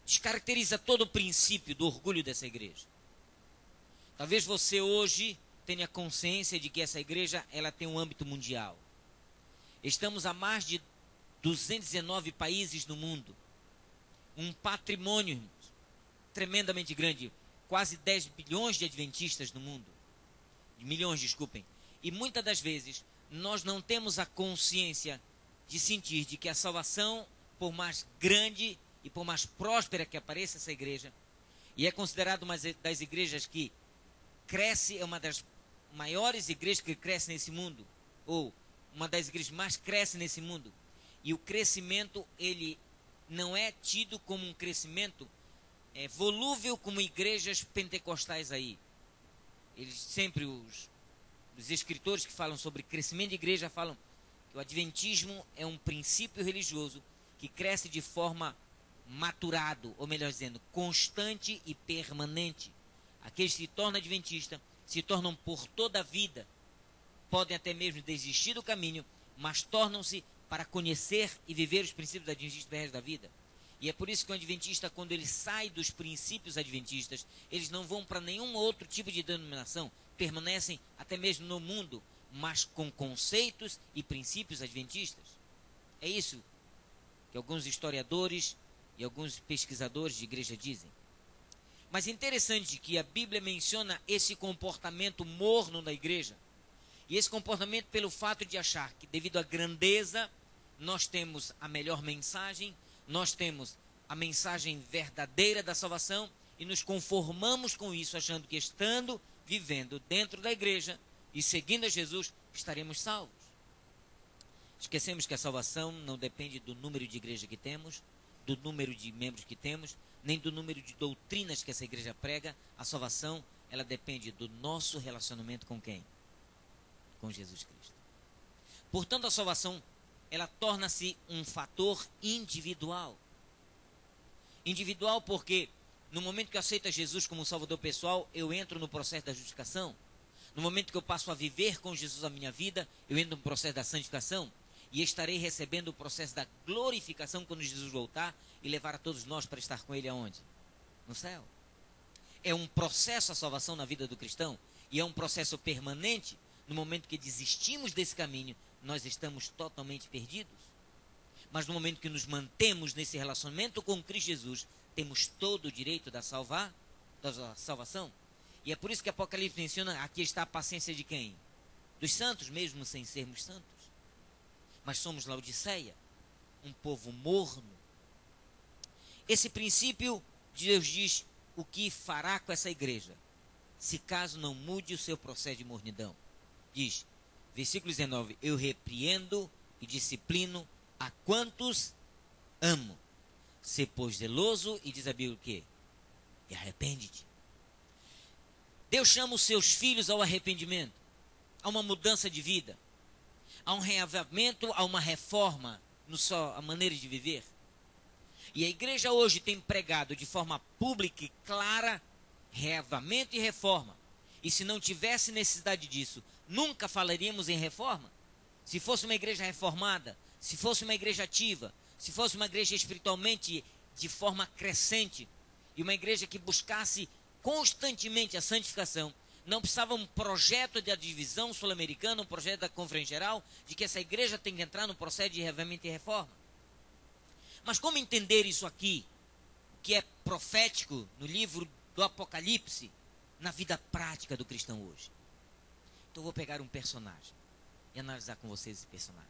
Descaracteriza todo o princípio do orgulho dessa igreja. Talvez você hoje tenha consciência de que essa igreja ela tem um âmbito mundial. Estamos a mais de 219 países no mundo. Um patrimônio tremendamente grande. Quase 10 bilhões de adventistas no mundo. Milhões, desculpem. E muitas das vezes nós não temos a consciência de sentir de que a salvação, por mais grande e por mais próspera que apareça essa igreja, e é considerada uma das igrejas que cresce, é uma das maiores igrejas que cresce nesse mundo, ou uma das igrejas que mais cresce nesse mundo, e o crescimento, ele não é tido como um crescimento volúvel como igrejas pentecostais aí. Eles sempre, os escritores que falam sobre crescimento de igreja, falam que o adventismo é um princípio religioso que cresce de forma maturado, ou melhor dizendo, constante e permanente. Aqueles que se tornam adventistas, se tornam por toda a vida, podem até mesmo desistir do caminho, mas tornam-se para conhecer e viver os princípios adventistas do resto da vida. E é por isso que o adventista, quando ele sai dos princípios adventistas, eles não vão para nenhum outro tipo de denominação, permanecem até mesmo no mundo, mas com conceitos e princípios adventistas. É isso que alguns historiadores e alguns pesquisadores de igreja dizem. Mas é interessante que a Bíblia menciona esse comportamento morno da igreja. E esse comportamento pelo fato de achar que, devido à grandeza, nós temos a melhor mensagem, nós temos a mensagem verdadeira da salvação e nos conformamos com isso, achando que estando, vivendo dentro da igreja e seguindo a Jesus, estaremos salvos. Esquecemos que a salvação não depende do número de igreja que temos, do número de membros que temos, nem do número de doutrinas que essa igreja prega. A salvação, ela depende do nosso relacionamento com quem? Com Jesus Cristo. Portanto, a salvação, ela torna-se um fator individual. Individual porque no momento que eu aceito a Jesus como Salvador pessoal, eu entro no processo da justificação. No momento que eu passo a viver com Jesus a minha vida, eu entro no processo da santificação. E estarei recebendo o processo da glorificação quando Jesus voltar e levar a todos nós para estar com Ele aonde? No céu. É um processo a salvação na vida do cristão. E é um processo permanente. No momento que desistimos desse caminho, nós estamos totalmente perdidos. Mas no momento que nos mantemos nesse relacionamento com Cristo Jesus, temos todo o direito da salvação. E é por isso que Apocalipse menciona, aqui está a paciência de quem? Dos santos, mesmo sem sermos santos. Mas somos Laodiceia, um povo morno. Esse princípio, Deus diz o que fará com essa igreja, se caso não mude o seu processo de mornidão. Diz, versículo 19, eu repreendo e disciplino a quantos amo. Se pois zeloso, e diz a Bíblia o quê? E arrepende-te. Deus chama os seus filhos ao arrependimento, a uma mudança de vida, a um reavivamento, a uma reforma na sua maneira de viver. E a igreja hoje tem pregado de forma pública e clara reavivamento e reforma. E se não tivesse necessidade disso, nunca falaríamos em reforma. Se fosse uma igreja reformada, se fosse uma igreja ativa, se fosse uma igreja espiritualmente de forma crescente, e uma igreja que buscasse constantemente a santificação, não precisava um projeto de divisão sul-americana, um projeto da Conferência Geral, de que essa igreja tem que entrar no processo de reavivamento e reforma. Mas como entender isso aqui, que é profético no livro do Apocalipse, na vida prática do cristão hoje? Então eu vou pegar um personagem e analisar com vocês esse personagem.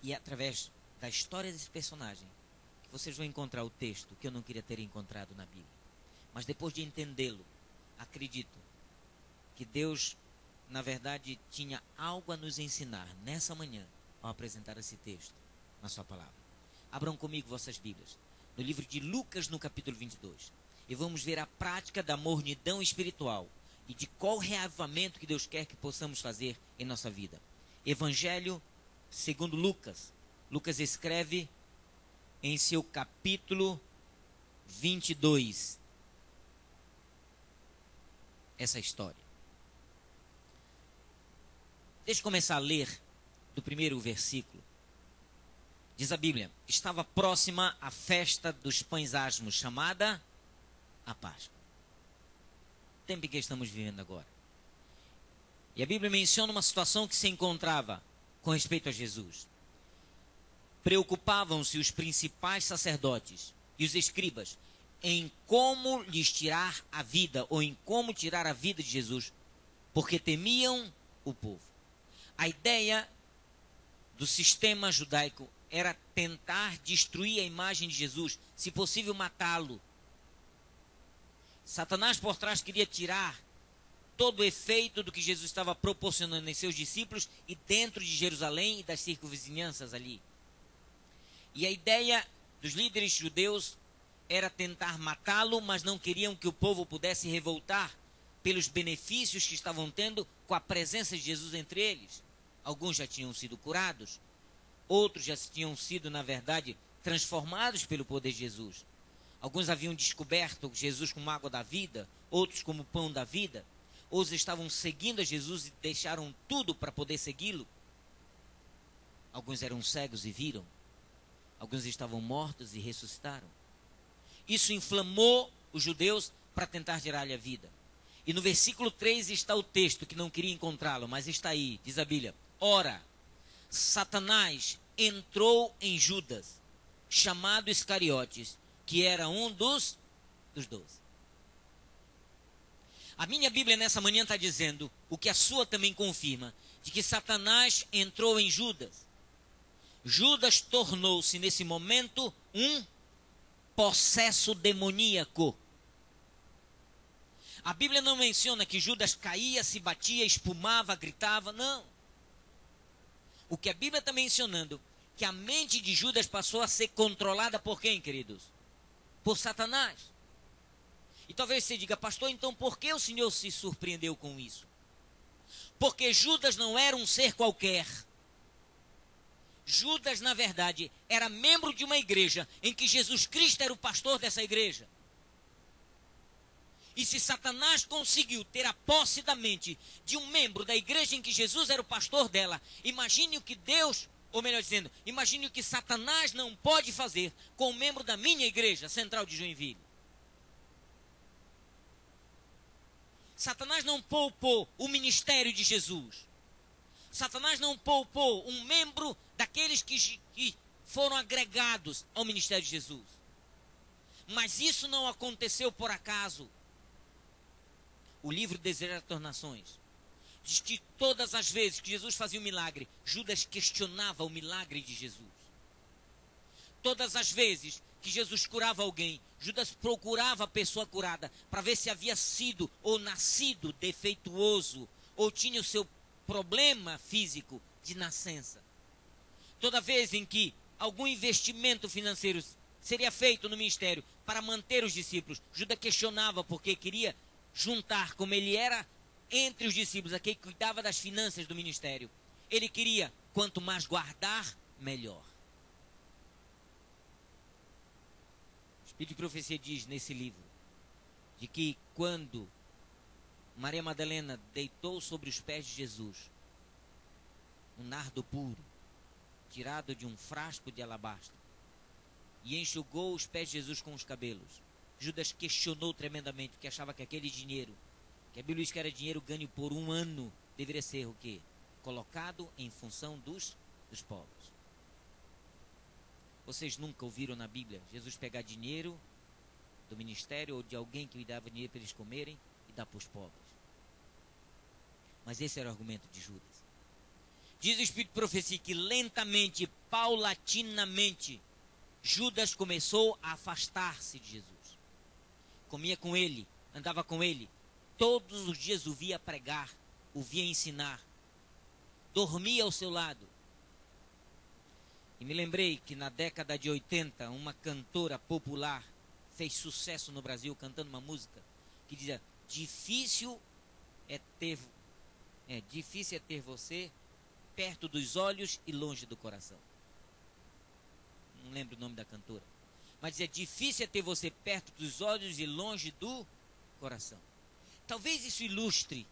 E através da história desse personagem, que vocês vão encontrar o texto que eu não queria ter encontrado na Bíblia. Mas depois de entendê-lo, acredito que Deus, na verdade, tinha algo a nos ensinar nessa manhã, ao apresentar esse texto na sua palavra. Abram comigo vossas Bíblias, no livro de Lucas, no capítulo 22. E vamos ver a prática da mornidão espiritual e de qual reavivamento que Deus quer que possamos fazer em nossa vida. Evangelho segundo Lucas. Lucas escreve em seu capítulo 22 essa história. Deixa eu começar a ler do primeiro versículo. Diz a Bíblia, estava próxima a festa dos pães asmos, chamada a Páscoa. O tempo que estamos vivendo agora. E a Bíblia menciona uma situação que se encontrava com respeito a Jesus. Preocupavam-se os principais sacerdotes e os escribas em como lhes tirar a vida, ou em como tirar a vida de Jesus, porque temiam o povo. A ideia do sistema judaico era tentar destruir a imagem de Jesus, se possível matá-lo. Satanás por trás queria tirar todo o efeito do que Jesus estava proporcionando em seus discípulos e dentro de Jerusalém e das circunvizinhanças ali. E a ideia dos líderes judeus era tentar matá-lo, mas não queriam que o povo pudesse revoltar pelos benefícios que estavam tendo com a presença de Jesus entre eles. Alguns já tinham sido curados, outros já tinham sido, na verdade, transformados pelo poder de Jesus. Alguns haviam descoberto Jesus como água da vida, outros como pão da vida. Outros estavam seguindo a Jesus e deixaram tudo para poder segui-lo. Alguns eram cegos e viram. Alguns estavam mortos e ressuscitaram. Isso inflamou os judeus para tentar tirar-lhe a vida. E no versículo 3 está o texto, que não queria encontrá-lo, mas está aí, diz a Bíblia. Ora, Satanás entrou em Judas, chamado Iscariotes, que era um dos 12. A minha Bíblia nessa manhã está dizendo, o que a sua também confirma, de que Satanás entrou em Judas. Judas tornou-se nesse momento um possesso demoníaco. A Bíblia não menciona que Judas caía, se batia, espumava, gritava, não. O que a Bíblia está mencionando, que a mente de Judas passou a ser controlada por quem, queridos? Por Satanás. E talvez você diga, pastor, então por que o Senhor se surpreendeu com isso? Porque Judas não era um ser qualquer. Judas, na verdade, era membro de uma igreja em que Jesus Cristo era o pastor dessa igreja. E se Satanás conseguiu ter a posse da mente de um membro da igreja em que Jesus era o pastor dela, imagine o que Deus, ou melhor dizendo, imagine o que Satanás não pode fazer com um membro da minha igreja central de Joinville. Satanás não poupou o ministério de Jesus. Satanás não poupou um membro daqueles que foram agregados ao ministério de Jesus. Mas isso não aconteceu por acaso. O livro Desejar das Nações diz que todas as vezes que Jesus fazia um milagre, Judas questionava o milagre de Jesus. Todas as vezes que Jesus curava alguém, Judas procurava a pessoa curada para ver se havia sido ou nascido defeituoso ou tinha o seu problema físico de nascença. Toda vez em que algum investimento financeiro seria feito no ministério para manter os discípulos, Judas questionava porque queria juntar, como ele era entre os discípulos, aquele que cuidava das finanças do ministério. Ele queria, quanto mais guardar, melhor. O Espírito de Profecia diz nesse livro, de que quando Maria Madalena deitou sobre os pés de Jesus um nardo puro, tirado de um frasco de alabastro, e enxugou os pés de Jesus com os cabelos, Judas questionou tremendamente, porque achava que aquele dinheiro, que a Bíblia diz que era dinheiro ganho por um ano, deveria ser o quê? Colocado em função dos pobres. Vocês nunca ouviram na Bíblia Jesus pegar dinheiro do ministério ou de alguém que lhe dava dinheiro para eles comerem e dar para os pobres? Mas esse era o argumento de Judas. Diz o Espírito de Profecia que lentamente, paulatinamente, Judas começou a afastar-se de Jesus. Comia com ele, andava com ele, todos os dias o via pregar, o via ensinar, dormia ao seu lado. E me lembrei que na década de 80, uma cantora popular fez sucesso no Brasil cantando uma música que dizia: difícil é ter você perto dos olhos e longe do coração. Não lembro o nome da cantora. Mas dizia: difícil é ter você perto dos olhos e longe do coração. Talvez isso ilustre,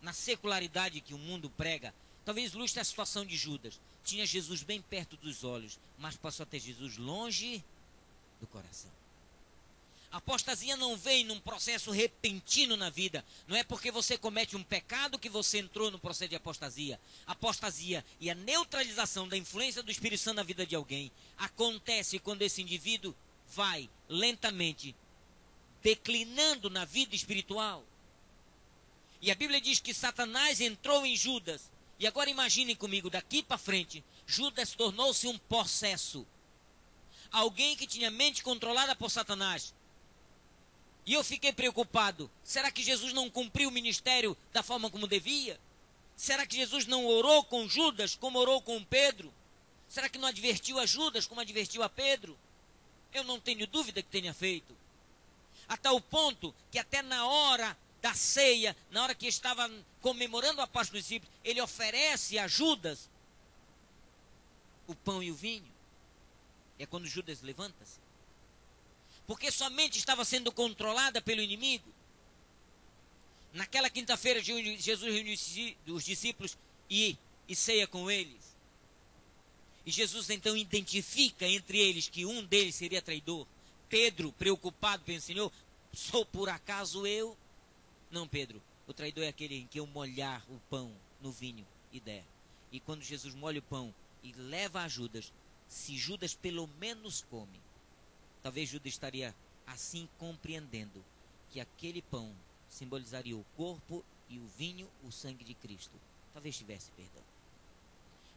na secularidade que o mundo prega, talvez ilustre a situação de Judas. Tinha Jesus bem perto dos olhos, mas passou a ter Jesus longe do coração. A apostasia não vem num processo repentino na vida. Não é porque você comete um pecado que você entrou no processo de apostasia. A apostasia e a neutralização da influência do Espírito Santo na vida de alguém acontece quando esse indivíduo vai lentamente declinando na vida espiritual. E a Bíblia diz que Satanás entrou em Judas. E agora imaginem comigo, daqui para frente, Judas tornou-se um possesso. Alguém que tinha mente controlada por Satanás. E eu fiquei preocupado. Será que Jesus não cumpriu o ministério da forma como devia? Será que Jesus não orou com Judas como orou com Pedro? Será que não advertiu a Judas como advertiu a Pedro? Eu não tenho dúvida que tenha feito. A tal ponto que até na hora da ceia, na hora que estava comemorando a Páscoa dos discípulos, ele oferece a Judas o pão e o vinho. É quando Judas levanta-se. Porque sua mente estava sendo controlada pelo inimigo. Naquela quinta-feira, Jesus reuniu os discípulos e ceia com eles. E Jesus então identifica entre eles que um deles seria traidor. Pedro, preocupado, pensa: Senhor, sou por acaso eu? Não, Pedro, o traidor é aquele em que eu molhar o pão no vinho e der. E quando Jesus molha o pão e leva a Judas, se Judas pelo menos come, talvez Judas estaria assim compreendendo que aquele pão simbolizaria o corpo e o vinho, o sangue de Cristo. Talvez tivesse perdão.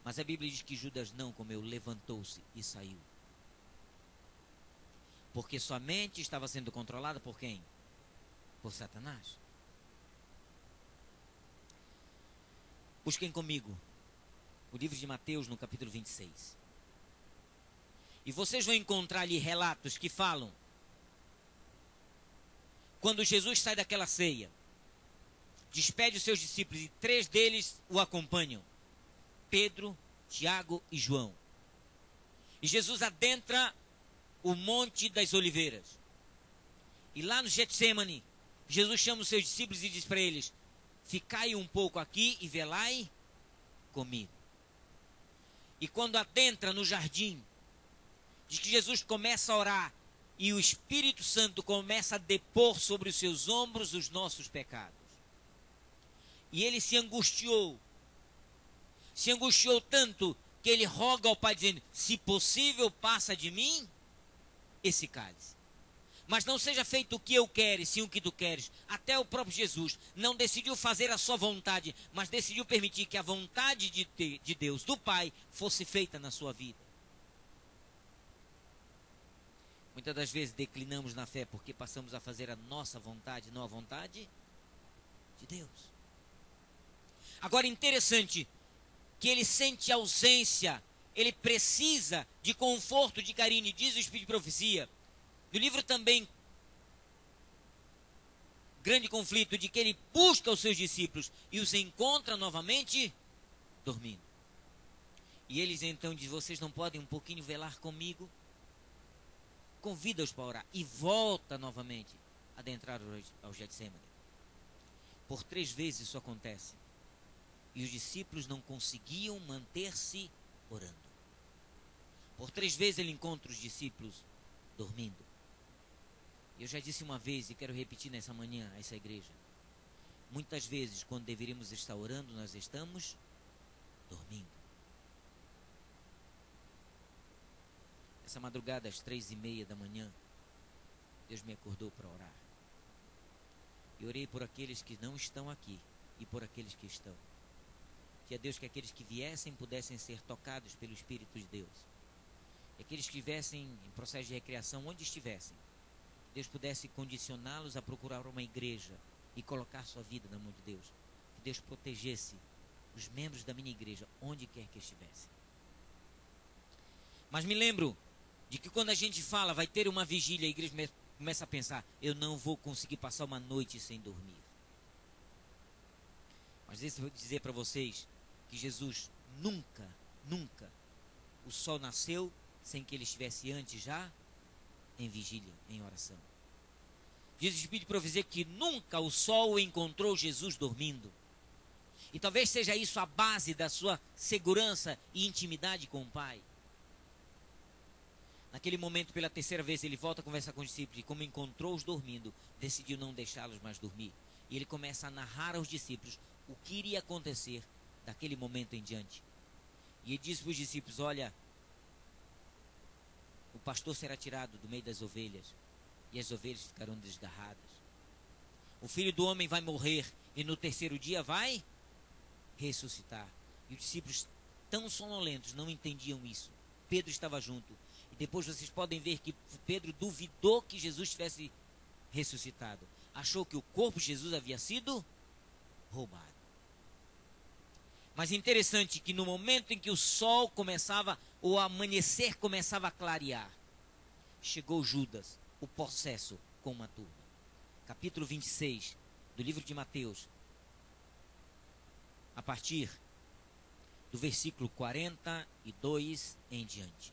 Mas a Bíblia diz que Judas não comeu, levantou-se e saiu. Porque sua mente estava sendo controlada por quem? Por Satanás. Busquem comigo o livro de Mateus no capítulo 26. E vocês vão encontrar ali relatos que falam quando Jesus sai daquela ceia, despede os seus discípulos e 3 deles o acompanham: Pedro, Tiago e João. E Jesus adentra o Monte das Oliveiras. E lá no Getsêmani, Jesus chama os seus discípulos e diz para eles: ficai um pouco aqui e velai comigo. E quando adentra no jardim, diz que Jesus começa a orar e o Espírito Santo começa a depor sobre os seus ombros os nossos pecados. E ele se angustiou tanto que ele roga ao Pai dizendo: se possível, passa de mim esse cálice. Mas não seja feito o que eu quero, sim o que tu queres. Até o próprio Jesus não decidiu fazer a sua vontade, mas decidiu permitir que a vontade de Deus, do Pai, fosse feita na sua vida. Muitas das vezes declinamos na fé porque passamos a fazer a nossa vontade, não a vontade de Deus. Agora, interessante que ele sente ausência, ele precisa de conforto, de carinho, e diz o Espírito de Profecia, no livro também, Grande Conflito, de que ele busca os seus discípulos e os encontra novamente dormindo. E eles então dizem: vocês não podem um pouquinho velar comigo? Convida-os para orar e volta novamente a adentrar ao Getsêmani. Por 3 vezes isso acontece. E os discípulos não conseguiam manter-se orando. Por 3 vezes ele encontra os discípulos dormindo. Eu já disse uma vez e quero repetir nessa manhã a essa igreja: muitas vezes, quando deveríamos estar orando, nós estamos dormindo. Essa madrugada, às 3:30 da manhã, Deus me acordou para orar. E orei por aqueles que não estão aqui e por aqueles que estão. Que a Deus que aqueles que viessem pudessem ser tocados pelo Espírito de Deus. E aqueles que estivessem em processo de recreação, onde estivessem, Deus pudesse condicioná-los a procurar uma igreja e colocar sua vida na mão de Deus. Que Deus protegesse os membros da minha igreja, onde quer que estivessem. Mas me lembro de que quando a gente fala, vai ter uma vigília, a igreja começa a pensar: eu não vou conseguir passar uma noite sem dormir. Mas deixa eu dizer para vocês que Jesus nunca, o sol nasceu sem que ele estivesse antes já em vigília, em oração. Diz o Espírito de Profecia que nunca o sol encontrou Jesus dormindo. E talvez seja isso a base da sua segurança e intimidade com o Pai. Naquele momento, pela 3ª vez, ele volta a conversar com os discípulos e, como encontrou-os dormindo, decidiu não deixá-los mais dormir. E ele começa a narrar aos discípulos o que iria acontecer daquele momento em diante. E ele diz para os discípulos: olha, o pastor será tirado do meio das ovelhas e as ovelhas ficarão desgarradas. O Filho do Homem vai morrer e no 3º dia vai ressuscitar. E os discípulos, tão sonolentos, não entendiam isso. Pedro estava junto. E depois vocês podem ver que Pedro duvidou que Jesus tivesse ressuscitado. Achou que o corpo de Jesus havia sido roubado. Mas interessante que no momento em que o sol começava, o amanhecer começava a clarear, chegou Judas, o possesso, com uma turma. Capítulo 26 do livro de Mateus, a partir do versículo 42 em diante.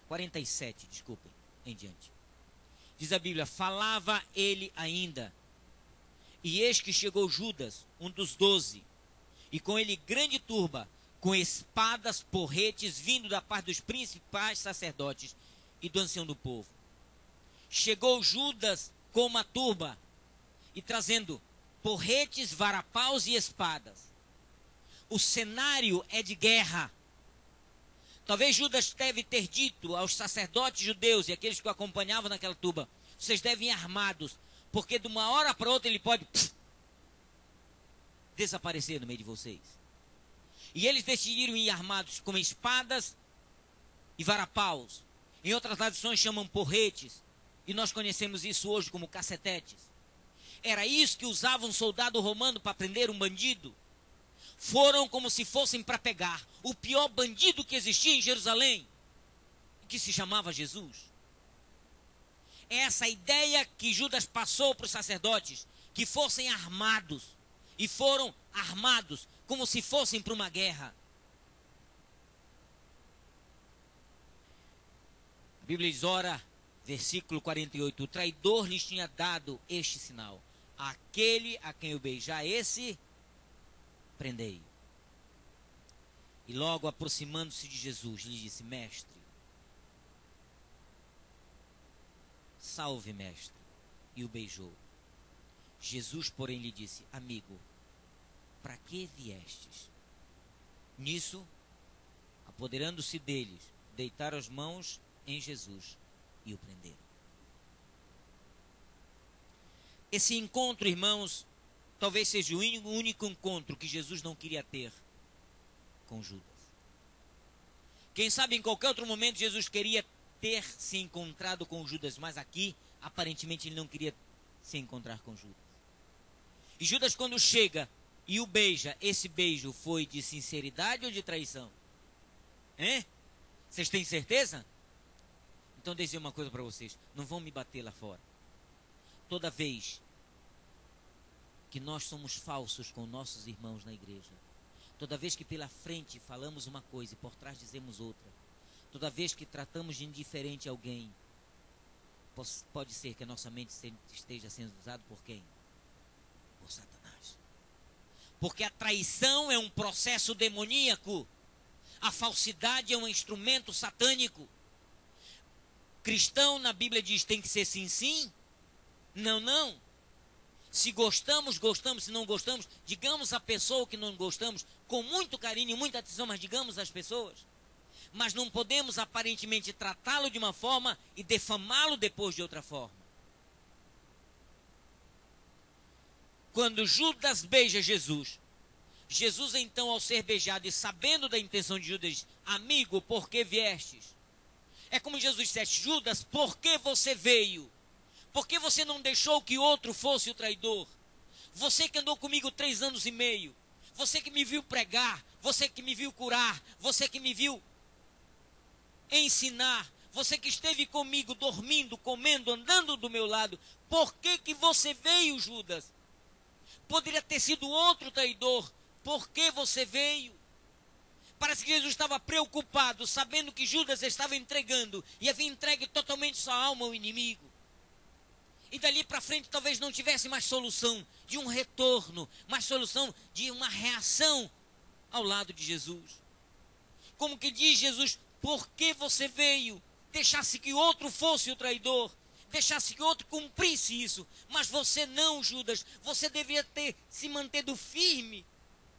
47, desculpem, em diante. Diz a Bíblia: falava ele ainda, e eis que chegou Judas, um dos 12, e com ele grande turba, com espadas, porretes, vindo da parte dos principais sacerdotes e do ancião do povo. Chegou Judas com uma turba, e trazendo porretes, varapaus e espadas. O cenário é de guerra. Talvez Judas deve ter dito aos sacerdotes judeus e aqueles que o acompanhavam naquela turba: vocês devem ir armados, porque de uma hora para outra ele pode desaparecer no meio de vocês. E eles decidiram ir armados com espadas e varapaus. Em outras traduções chamam porretes. E nós conhecemos isso hoje como cacetetes. Era isso que usava um soldado romano para prender um bandido. Foram como se fossem para pegar o pior bandido que existia em Jerusalém, que se chamava Jesus. Essa ideia que Judas passou para os sacerdotes, que fossem armados, e foram armados como se fossem para uma guerra. A Bíblia diz, ora, versículo 48, o traidor lhes tinha dado este sinal: aquele a quem eu beijar, esse prendei. E logo aproximando-se de Jesus, lhe disse, mestre, salve, mestre, e o beijou. Jesus, porém, lhe disse, amigo, para que viestes? Nisso, apoderando-se deles, deitaram as mãos em Jesus e o prenderam. Esse encontro, irmãos, talvez seja o único encontro que Jesus não queria ter com Judas. Quem sabe em qualquer outro momento Jesus queria ter se encontrado com Judas, mas aqui, aparentemente, ele não queria se encontrar com Judas. E Judas, quando chega e o beija, esse beijo foi de sinceridade ou de traição? Hein? Vocês têm certeza? Então, deixa eu dizer uma coisa para vocês, não vão me bater lá fora. Toda vez que nós somos falsos com nossos irmãos na igreja, toda vez que pela frente falamos uma coisa e por trás dizemos outra, toda vez que tratamos de indiferente alguém, pode ser que a nossa mente esteja sendo usada por quem? Por Satanás. Porque a traição é um processo demoníaco. A falsidade é um instrumento satânico. Cristão, na Bíblia diz, tem que ser sim, sim. Não, não. Se gostamos, gostamos. Se não gostamos, digamos à pessoa que não gostamos, com muito carinho e muita atenção, mas digamos às pessoas. Mas não podemos aparentemente tratá-lo de uma forma e defamá-lo depois de outra forma. Quando Judas beija Jesus, Jesus então, ao ser beijado e sabendo da intenção de Judas, diz, amigo, por que viestes? É como Jesus dissesse, Judas, por que você veio? Por que você não deixou que outro fosse o traidor? Você que andou comigo 3 anos e meio, você que me viu pregar, você que me viu curar, você que me viu ensinar, você que esteve comigo dormindo, comendo, andando do meu lado, por que você veio, Judas? Poderia ter sido outro traidor, por que você veio? Parece que Jesus estava preocupado, sabendo que Judas estava entregando, e havia entregue totalmente sua alma ao inimigo. E dali para frente talvez não tivesse mais solução de um retorno, mais solução de uma reação ao lado de Jesus. Como que diz Jesus, por que você veio? Deixasse que outro fosse o traidor, deixasse que outro cumprisse isso, mas você não, Judas, você deveria ter se mantido firme,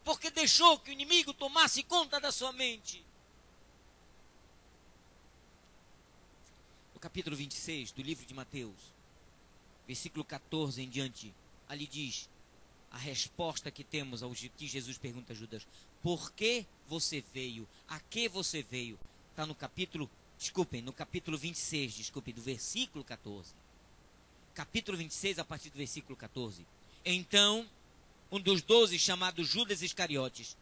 porque deixou que o inimigo tomasse conta da sua mente. No capítulo 26 do livro de Mateus, versículo 14 em diante, ali diz a resposta que temos ao que Jesus pergunta a Judas. Por que você veio? A que você veio? Está no capítulo 26, do versículo 14. Capítulo 26, a partir do versículo 14. Então, um dos 12, chamado Judas Iscariotes,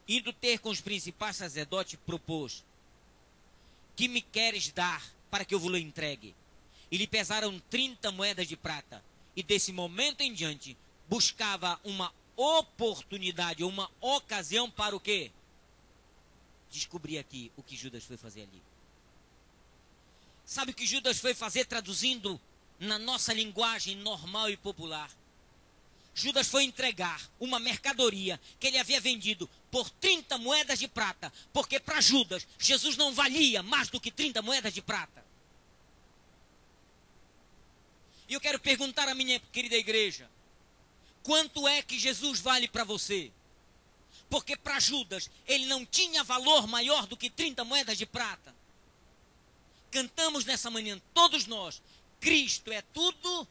indo ter com os principais sacerdotes, propôs, que me queres dar para que eu vos entregue? E lhe pesaram 30 moedas de prata. E desse momento em diante, buscava uma oportunidade, uma ocasião para o quê? Descobrir aqui o que Judas foi fazer ali. Sabe o que Judas foi fazer, traduzindo na nossa linguagem normal e popular? Judas foi entregar uma mercadoria que ele havia vendido por 30 moedas de prata, porque para Judas, Jesus não valia mais do que 30 moedas de prata. E eu quero perguntar à minha querida igreja, quanto é que Jesus vale para você? Porque para Judas, ele não tinha valor maior do que 30 moedas de prata. Cantamos nessa manhã, todos nós, Cristo é tudo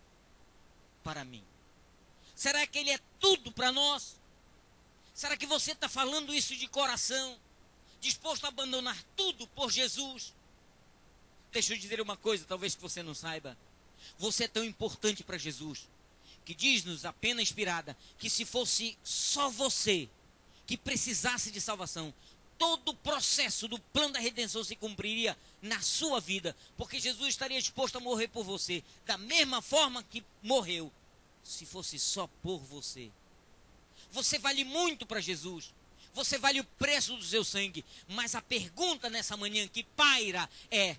para mim. Será que ele é tudo para nós? Será que você está falando isso de coração? Disposto a abandonar tudo por Jesus? Deixa eu dizer uma coisa, talvez que você não saiba. Você é tão importante para Jesus, que diz-nos a pena inspirada, que se fosse só você que precisasse de salvação, todo o processo do plano da redenção se cumpriria na sua vida, porque Jesus estaria disposto a morrer por você, da mesma forma que morreu, se fosse só por você. Você vale muito para Jesus, você vale o preço do seu sangue, mas a pergunta nessa manhã que paira é: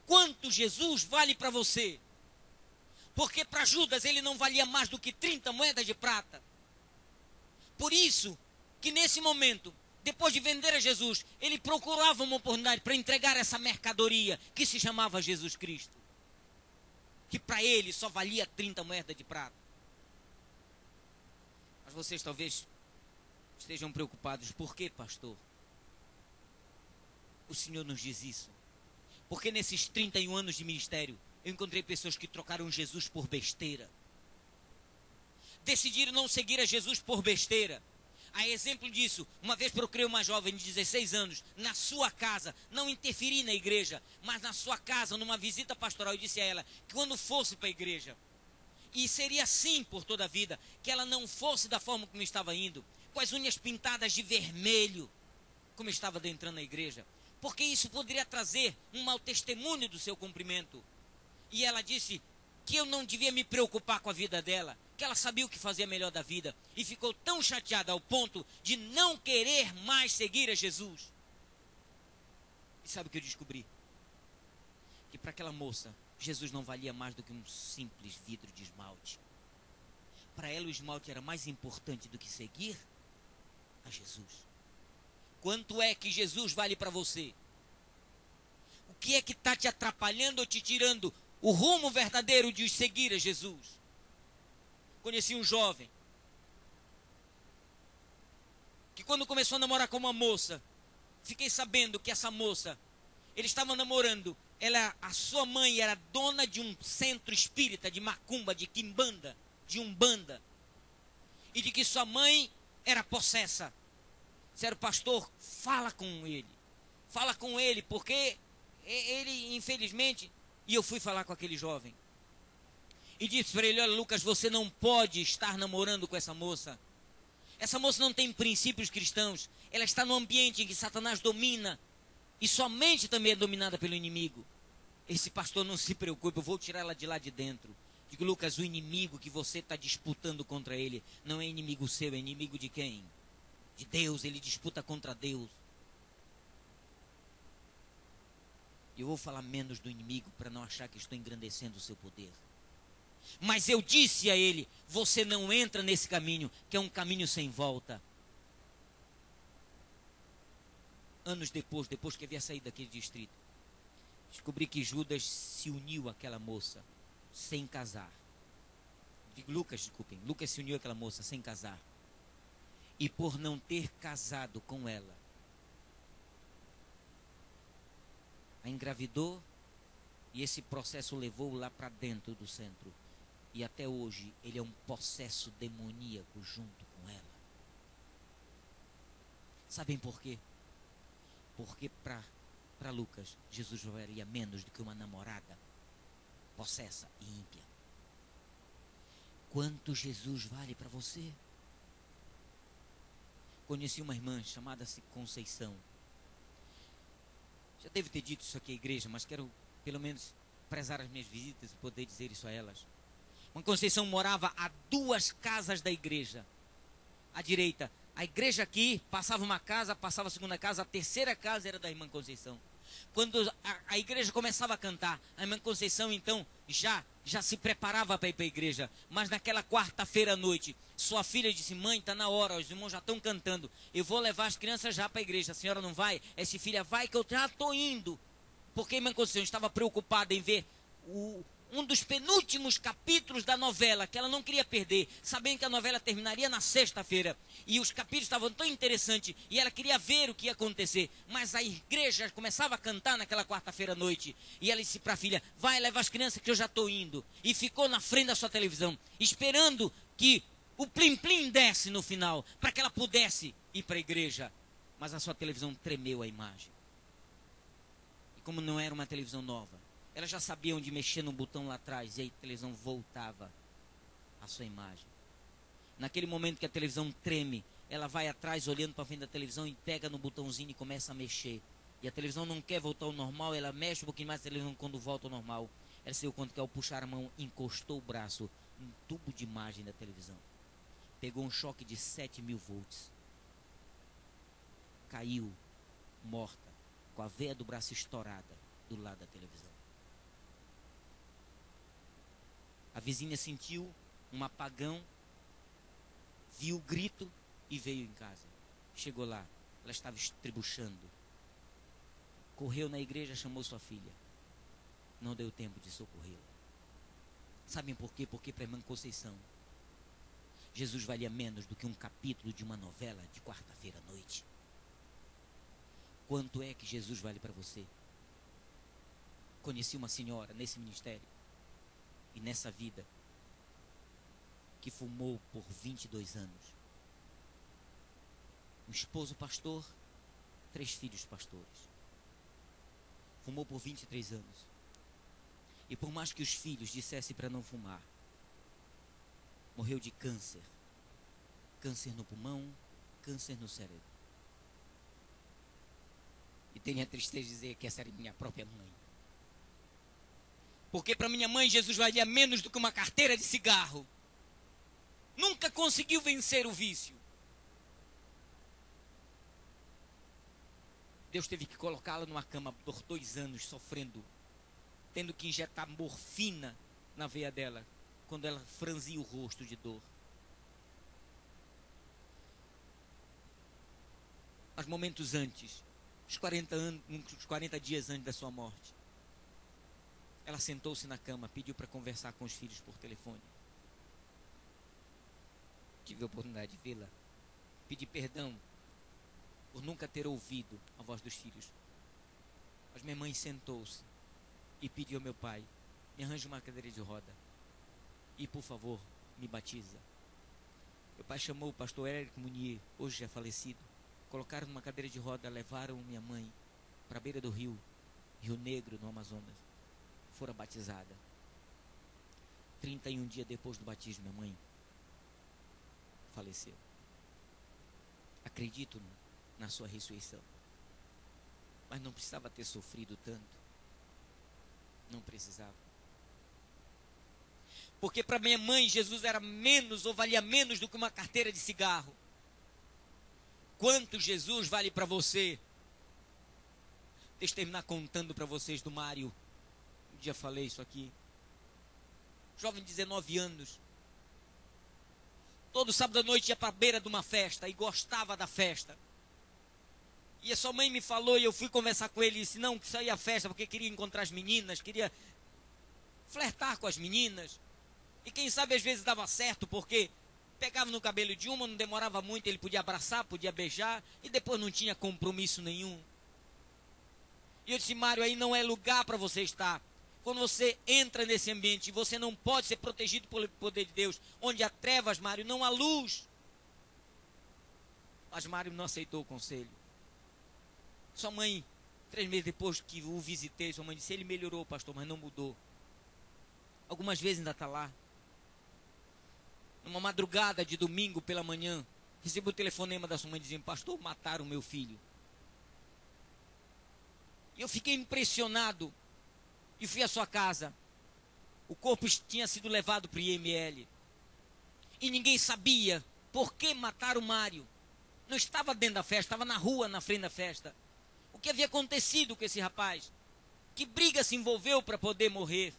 quanto Jesus vale para você? Porque para Judas ele não valia mais do que 30 moedas de prata. Por isso que nesse momento, depois de vender a Jesus, ele procurava uma oportunidade para entregar essa mercadoria que se chamava Jesus Cristo, que para ele só valia 30 moedas de prata. Mas vocês talvez estejam preocupados. Por quê, pastor? O Senhor nos diz isso porque nesses 31 anos de ministério eu encontrei pessoas que trocaram Jesus por besteira, decidiram não seguir a Jesus por besteira. A exemplo disso, uma vez procurei uma jovem de 16 anos na sua casa, não interferi na igreja, mas na sua casa, numa visita pastoral, e disse a ela que quando fosse para a igreja, e seria assim por toda a vida, que ela não fosse da forma como estava indo, com as unhas pintadas de vermelho, como estava adentrando na igreja, porque isso poderia trazer um mau testemunho do seu cumprimento. E ela disse que eu não devia me preocupar com a vida dela, que ela sabia o que fazia melhor da vida, e ficou tão chateada ao ponto de não querer mais seguir a Jesus. E sabe o que eu descobri? Que para aquela moça, Jesus não valia mais do que um simples vidro de esmalte. Para ela o esmalte era mais importante do que seguir a Jesus. Quanto é que Jesus vale para você? O que é que está te atrapalhando ou te tirando o rumo verdadeiro de seguir a Jesus? Conheci um jovem que quando começou a namorar com uma moça, fiquei sabendo que essa moça, ele estava namorando, a sua mãe era dona de um centro espírita de macumba, de quimbanda, de umbanda, e de que sua mãe era possessa. Disseram: pastor, fala com ele, porque ele, infelizmente... E eu fui falar com aquele jovem e disse para ele: olha, Lucas, você não pode estar namorando com essa moça. Essa moça não tem princípios cristãos. Ela está num ambiente em que Satanás domina, e sua mente também é dominada pelo inimigo. Esse pastor, não se preocupe, eu vou tirar ela de lá de dentro. Digo: Lucas, o inimigo que você está disputando contra ele não é inimigo seu, é inimigo de quem? De Deus. Ele disputa contra Deus. Eu vou falar menos do inimigo para não achar que estou engrandecendo o seu poder. Mas eu disse a ele: você não entra nesse caminho, que é um caminho sem volta. Anos depois que havia saído daquele distrito, descobri que Judas se uniu àquela moça sem casar. Lucas se uniu àquela moça sem casar. E por não ter casado com ela, a engravidou, e esse processo levou lá para dentro do centro. E até hoje ele é um possesso demoníaco junto com ela. Sabem por quê? Porque para Lucas, Jesus valia menos do que uma namorada possessa e ímpia. Quanto Jesus vale para você? Conheci uma irmã chamada Conceição. Já devo ter dito isso aqui à igreja, mas quero pelo menos prezar as minhas visitas e poder dizer isso a elas. Uma Conceição morava a 2 casas da igreja. À direita, a igreja aqui, passava uma casa, passava a segunda casa, a terceira casa era da irmã Conceição. Quando a igreja começava a cantar, a irmã Conceição então já se preparava para ir para a igreja. Mas naquela quarta-feira à noite, sua filha disse: mãe, está na hora, os irmãos já estão cantando, eu vou levar as crianças já para a igreja. A senhora não vai? Essa filha: vai, que eu já estou indo. Porque a irmã Conceição estava preocupada em ver um dos penúltimos capítulos da novela, que ela não queria perder, sabendo que a novela terminaria na sexta-feira, e os capítulos estavam tão interessantes, e ela queria ver o que ia acontecer, mas a igreja começava a cantar naquela quarta-feira à noite, e ela disse para a filha: vai, leva as crianças que eu já estou indo, e ficou na frente da sua televisão, esperando que O plim-plim desce no final, para que ela pudesse ir para a igreja. Mas a sua televisão tremeu a imagem. E como não era uma televisão nova, ela já sabia onde mexer no botão lá atrás, e aí a televisão voltava à sua imagem. Naquele momento que a televisão treme, ela vai atrás olhando para frente da televisão e pega no botãozinho e começa a mexer. E a televisão não quer voltar ao normal, ela mexe um pouquinho mais a televisão quando volta ao normal. Ela se deu conta que ao puxar a mão, encostou o braço no tubo de imagem da televisão. Pegou um choque de 7.000 volts. Caiu, morta, com a veia do braço estourada do lado da televisão. A vizinha sentiu um apagão, viu o grito e veio em casa. Chegou lá, ela estava estrebuchando. Correu na igreja, chamou sua filha. Não deu tempo de socorrê-la. Sabem por quê? Porque para a irmã Conceição, Jesus valia menos do que um capítulo de uma novela de quarta-feira à noite. Quanto é que Jesus vale para você? Conheci uma senhora nesse ministério e nessa vida que fumou por 22 anos. Um esposo pastor, 3 filhos pastores. Fumou por 23 anos. E por mais que os filhos dissessem para não fumar, morreu de câncer. Câncer no pulmão, câncer no cérebro. E tenho a tristeza de dizer que essa era minha própria mãe. Porque para minha mãe Jesus valia menos do que uma carteira de cigarro. Nunca conseguiu vencer o vício. Deus teve que colocá-la numa cama por 2 anos sofrendo, tendo que injetar morfina na veia dela, quando ela franzia o rosto de dor. Mas momentos antes, uns 40 dias antes da sua morte, ela sentou-se na cama, pediu para conversar com os filhos por telefone. Tive a oportunidade de vê-la. Pedi perdão por nunca ter ouvido a voz dos filhos. Mas minha mãe sentou-se e pediu ao meu pai: me arranje uma cadeira de roda e, por favor, me batiza. Meu pai chamou o pastor Érico Munier, hoje já falecido. Colocaram numa cadeira de roda, levaram minha mãe para a beira do rio Negro, no Amazonas. Fora batizada. 31 dias depois do batismo, minha mãe faleceu. Acredito na sua ressurreição. Mas não precisava ter sofrido tanto. Não precisava. Porque para minha mãe Jesus era menos ou valia menos do que uma carteira de cigarro. Quanto Jesus vale para você? Deixa eu terminar contando para vocês do Mário. Um dia falei isso aqui. Jovem de 19 anos. Todo sábado à noite ia para a beira de uma festa e gostava da festa. E a sua mãe me falou e eu fui conversar com ele e disse: não, que saía a festa porque queria encontrar as meninas, queria flertar com as meninas. E quem sabe às vezes dava certo, porque pegava no cabelo de uma, não demorava muito, ele podia abraçar, podia beijar, e depois não tinha compromisso nenhum. E eu disse: Mário, aí não é lugar para você estar. Quando você entra nesse ambiente, você não pode ser protegido pelo poder de Deus. Onde há trevas, Mário, não há luz. Mas Mário não aceitou o conselho. Sua mãe, 3 meses depois que o visitei, sua mãe disse: ele melhorou, pastor, mas não mudou. Algumas vezes ainda está lá. Numa madrugada de domingo pela manhã, recebi o telefonema da sua mãe dizendo: pastor, mataram meu filho. E eu fiquei impressionado. E fui à sua casa. O corpo tinha sido levado para o IML. E ninguém sabia por que mataram o Mário. Não estava dentro da festa, estava na rua, na frente da festa. O que havia acontecido com esse rapaz? Que briga se envolveu para poder morrer?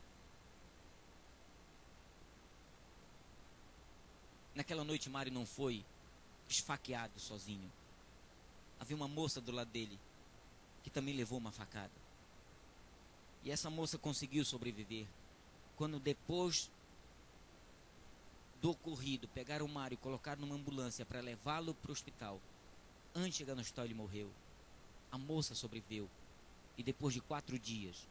Naquela noite, Mário não foi esfaqueado sozinho. Havia uma moça do lado dele que também levou uma facada. E essa moça conseguiu sobreviver. Quando depois do ocorrido, pegaram o Mário e colocaram numa ambulância para levá-lo para o hospital. Antes de chegar no hospital, ele morreu. A moça sobreviveu. E depois de 4 dias,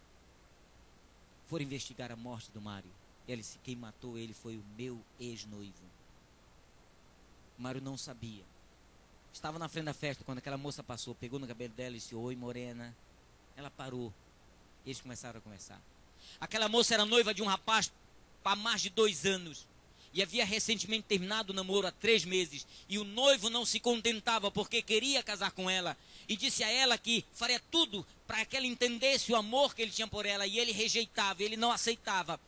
foram investigar a morte do Mário. Ela disse: quem matou ele foi o meu ex-noivo. Mário não sabia. Estava na frente da festa quando aquela moça passou, pegou no cabelo dela e disse: oi, morena. Ela parou. Eles começaram a conversar. Aquela moça era noiva de um rapaz há mais de 2 anos. E havia recentemente terminado o namoro há 3 meses. E o noivo não se contentava porque queria casar com ela. E disse a ela que faria tudo para que ela entendesse o amor que ele tinha por ela. E ele rejeitava, ele não aceitava.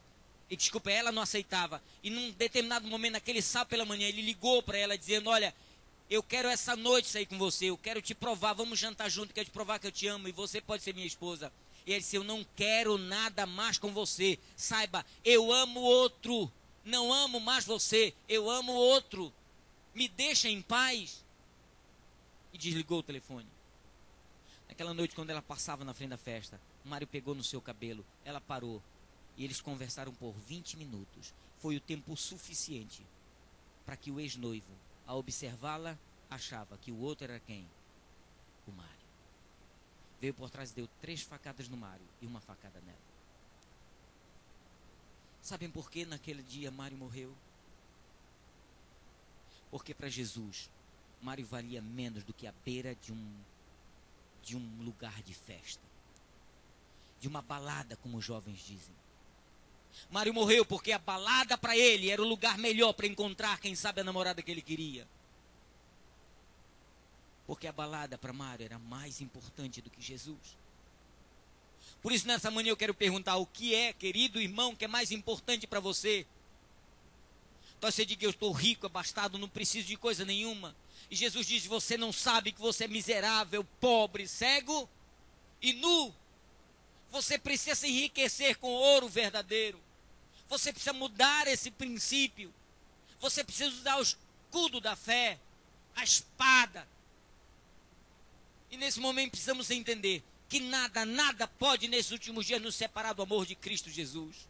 E desculpa, ela não aceitava. E num determinado momento, naquele sábado pela manhã, ele ligou para ela dizendo: olha, eu quero essa noite sair com você. Eu quero te provar, vamos jantar junto. Quero te provar que eu te amo e você pode ser minha esposa. E ele disse: eu não quero nada mais com você. Saiba, eu amo outro. Não amo mais você, eu amo outro. Me deixa em paz. E desligou o telefone. Naquela noite, quando ela passava na frente da festa, Mário pegou no seu cabelo, ela parou. E eles conversaram por 20 minutos. Foi o tempo suficiente para que o ex-noivo, ao observá-la, achava que o outro era quem? O Mário. Veio por trás e deu 3 facadas no Mário e uma facada nela. Sabem por que naquele dia Mário morreu? Porque para Jesus, Mário valia menos do que a beira de um lugar de festa. De uma balada, como os jovens dizem. Mário morreu porque a balada para ele era o lugar melhor para encontrar, quem sabe, a namorada que ele queria. Porque a balada para Mário era mais importante do que Jesus. Por isso, nessa manhã eu quero perguntar: o que é, querido irmão, que é mais importante para você? Então você diga: eu estou rico, abastado, não preciso de coisa nenhuma. E Jesus diz: você não sabe que você é miserável, pobre, cego e nu. Você precisa se enriquecer com ouro verdadeiro. Você precisa mudar esse princípio. Você precisa usar o escudo da fé, a espada. E nesse momento precisamos entender que nada pode nesses últimos dias nos separar do amor de Cristo Jesus.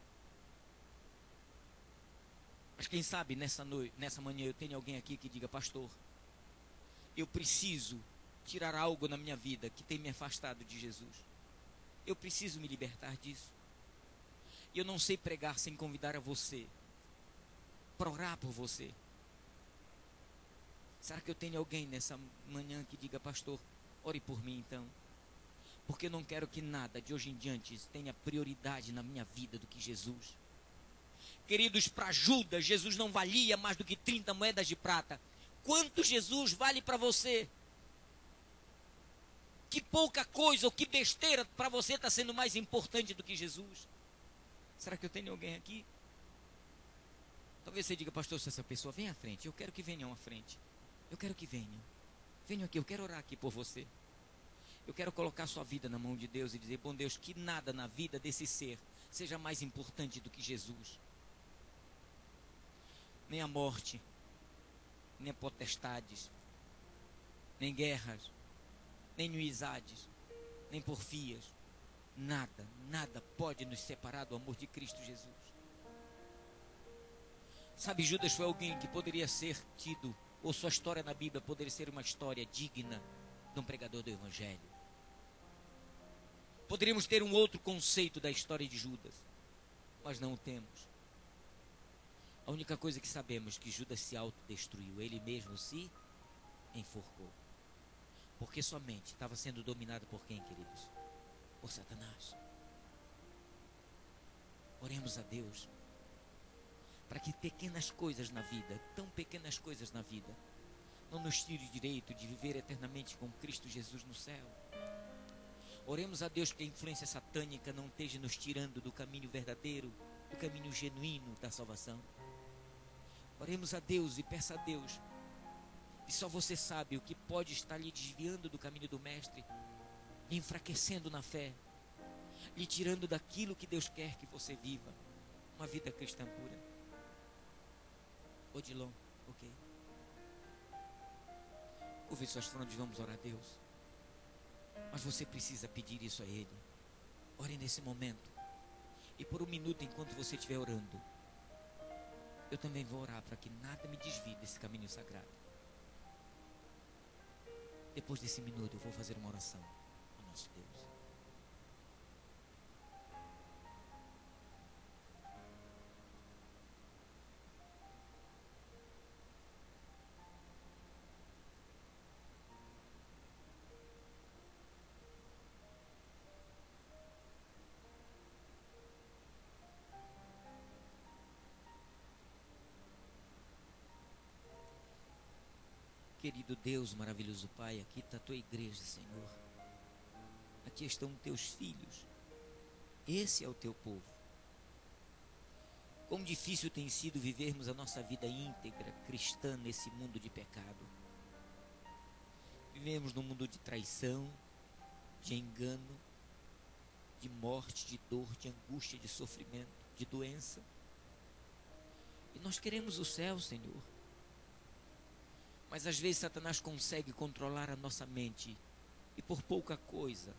Mas quem sabe nessa manhã eu tenho alguém aqui que diga: pastor, eu preciso tirar algo na minha vida que tem me afastado de Jesus. Eu preciso me libertar disso. E eu não sei pregar sem convidar a você para orar por você. Será que eu tenho alguém nessa manhã que diga: pastor, ore por mim então? Porque eu não quero que nada de hoje em diante tenha prioridade na minha vida do que Jesus. Queridos, para Judas, Jesus não valia mais do que 30 moedas de prata. Quanto Jesus vale para você? Que pouca coisa ou que besteira para você está sendo mais importante do que Jesus? Será que eu tenho alguém aqui? Talvez você diga: pastor, se essa pessoa vem à frente, eu quero que venham à frente. Eu quero que venham. Venham aqui, eu quero orar aqui por você. Eu quero colocar sua vida na mão de Deus e dizer: bom Deus, que nada na vida desse ser seja mais importante do que Jesus. Nem a morte, nem a potestades, nem guerras, nem inimizades, nem porfias. Nada pode nos separar do amor de Cristo Jesus. Sabe, Judas foi alguém que poderia ser tido, ou sua história na Bíblia poderia ser uma história digna de um pregador do Evangelho. Poderíamos ter um outro conceito da história de Judas, mas não o temos. A única coisa que sabemos é que Judas se autodestruiu, ele mesmo se enforcou. Porque sua mente estava sendo dominada por quem, queridos? Por Satanás. Oremos a Deus para que pequenas coisas na vida, tão pequenas coisas na vida, não nos tire o direito de viver eternamente com Cristo Jesus no céu. Oremos a Deus que a influência satânica não esteja nos tirando do caminho verdadeiro, do caminho genuíno da salvação. Oremos a Deus e peça a Deus, e só você sabe o que pode estar lhe desviando do caminho do Mestre, lhe enfraquecendo na fé, lhe tirando daquilo que Deus quer que você viva, uma vida cristã pura. Odilon, ok? Curve suas frontes, vamos orar a Deus. Mas você precisa pedir isso a Ele. Ore nesse momento. E por um minuto, enquanto você estiver orando, eu também vou orar para que nada me desvie desse caminho sagrado. Depois desse minuto, eu vou fazer uma oração ao nosso Deus. querido Deus, maravilhoso Pai, aqui está a tua igreja, Senhor. Aqui estão teus filhos. Esse é o teu povo. Quão difícil tem sido vivermos a nossa vida íntegra, cristã, nesse mundo de pecado. Vivemos num mundo de traição, de engano, de morte, de dor, de angústia, de sofrimento, de doença. E nós queremos o céu, Senhor. Mas às vezes Satanás consegue controlar a nossa mente e por pouca coisa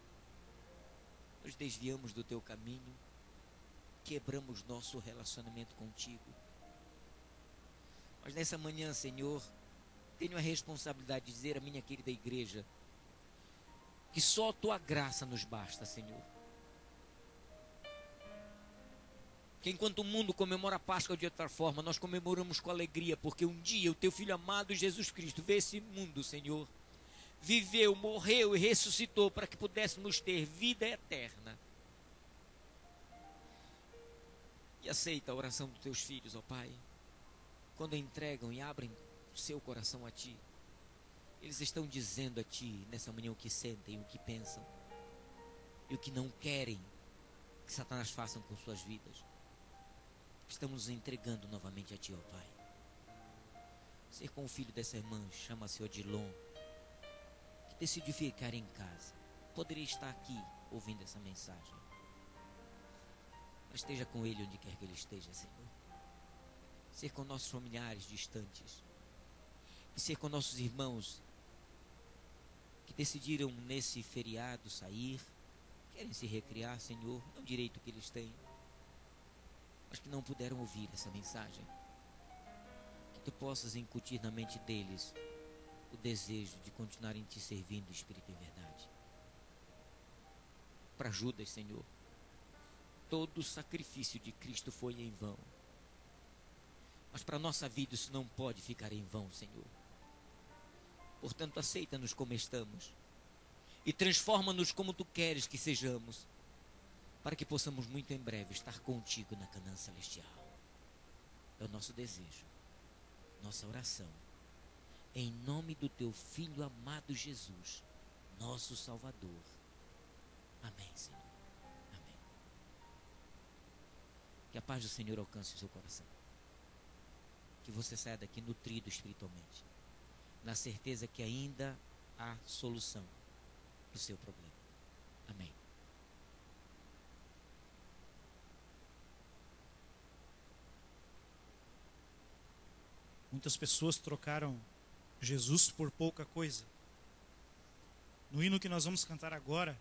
nos desviamos do teu caminho, quebramos nosso relacionamento contigo. Mas nessa manhã, Senhor, tenho a responsabilidade de dizer à minha querida igreja que só a tua graça nos basta, Senhor. Que enquanto o mundo comemora a Páscoa de outra forma, nós comemoramos com alegria, porque um dia o teu Filho amado Jesus Cristo veio esse mundo, Senhor, viveu, morreu e ressuscitou para que pudéssemos ter vida eterna. E aceita a oração dos teus filhos, ó Pai, quando entregam e abrem o seu coração a Ti. Eles estão dizendo a Ti nessa manhã o que sentem, o que pensam e o que não querem que Satanás faça com suas vidas. Estamos nos entregando novamente a Ti, ó Pai. Ser com o filho dessa irmã, chama-se Odilon, que decidiu ficar em casa. Poderia estar aqui ouvindo essa mensagem, mas esteja com ele onde quer que ele esteja, Senhor. Ser com nossos familiares distantes, e ser com nossos irmãos que decidiram nesse feriado sair, querem se recriar, Senhor, é um direito que eles têm, mas que não puderam ouvir essa mensagem. Que Tu possas incutir na mente deles o desejo de continuarem Te servindo, Espírito, em verdade. Para Judas, Senhor, todo o sacrifício de Cristo foi em vão. Mas para a nossa vida isso não pode ficar em vão, Senhor. Portanto, aceita-nos como estamos e transforma-nos como Tu queres que sejamos, para que possamos muito em breve estar contigo na Canaã celestial. É o nosso desejo, nossa oração, em nome do Teu Filho amado Jesus, nosso Salvador. Amém, Senhor. Amém. Que a paz do Senhor alcance o seu coração. Que você saia daqui nutrido espiritualmente, na certeza que ainda há solução para o seu problema. Amém. Muitas pessoas trocaram Jesus por pouca coisa. No hino que nós vamos cantar agora,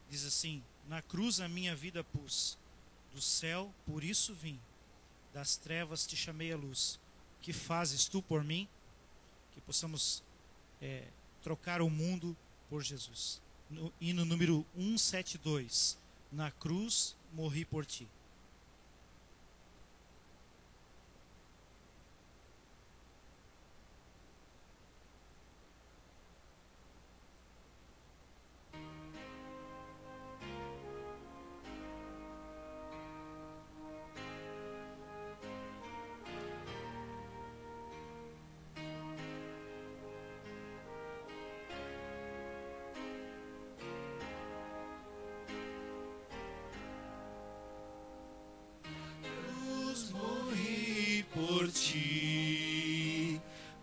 diz assim: na cruz a minha vida pus, do céu por isso vim, das trevas te chamei a luz. Que fazes tu por mim? Que possamos trocar o mundo por Jesus. No hino número 172, na cruz morri por ti.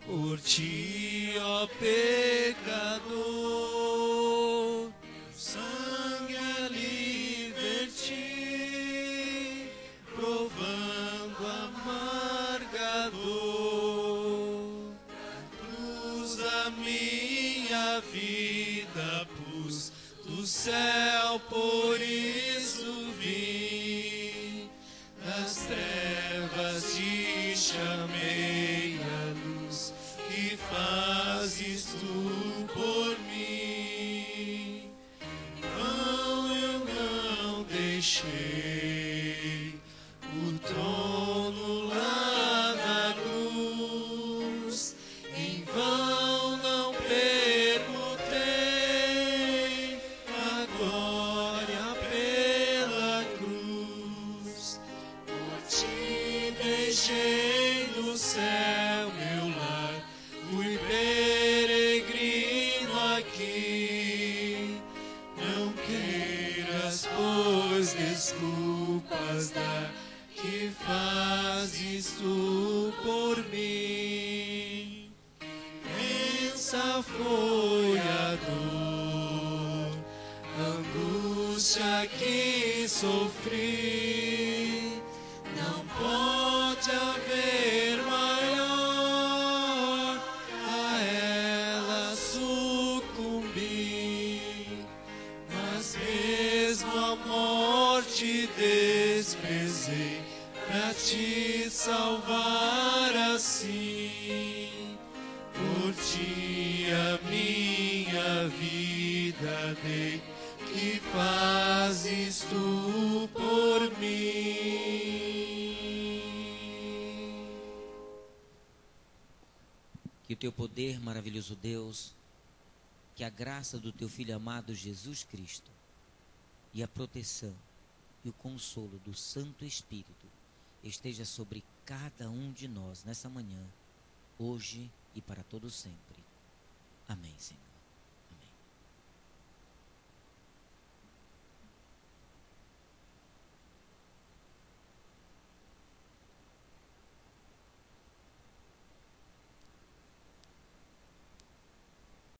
Por ti, ó pecador, sangue ali verti, provando amarga dor. Na cruz a minha vida pus, do céu por isso vim, das trevas te chamei a luz. Que fazes tu por mim? Não, eu não deixei o trono lá na cruz. Em vão não permutei a glória pela cruz. Por ti deixei no céu meu lar, fui pois, desculpas dar, que fazes tu por mim. Imensa foi a dor, angústia que sofri, não pode haver maior, a ela sucumbi, mas mesmo a morte desprezei, pra te salvar assim. Por ti a minha vida dei, que fazes tu por mim. Que o teu poder, maravilhoso Deus, que a graça do teu Filho amado Jesus Cristo e a proteção e o consolo do Santo Espírito esteja sobre cada um de nós nessa manhã, hoje e para todo sempre. Amém, Senhor.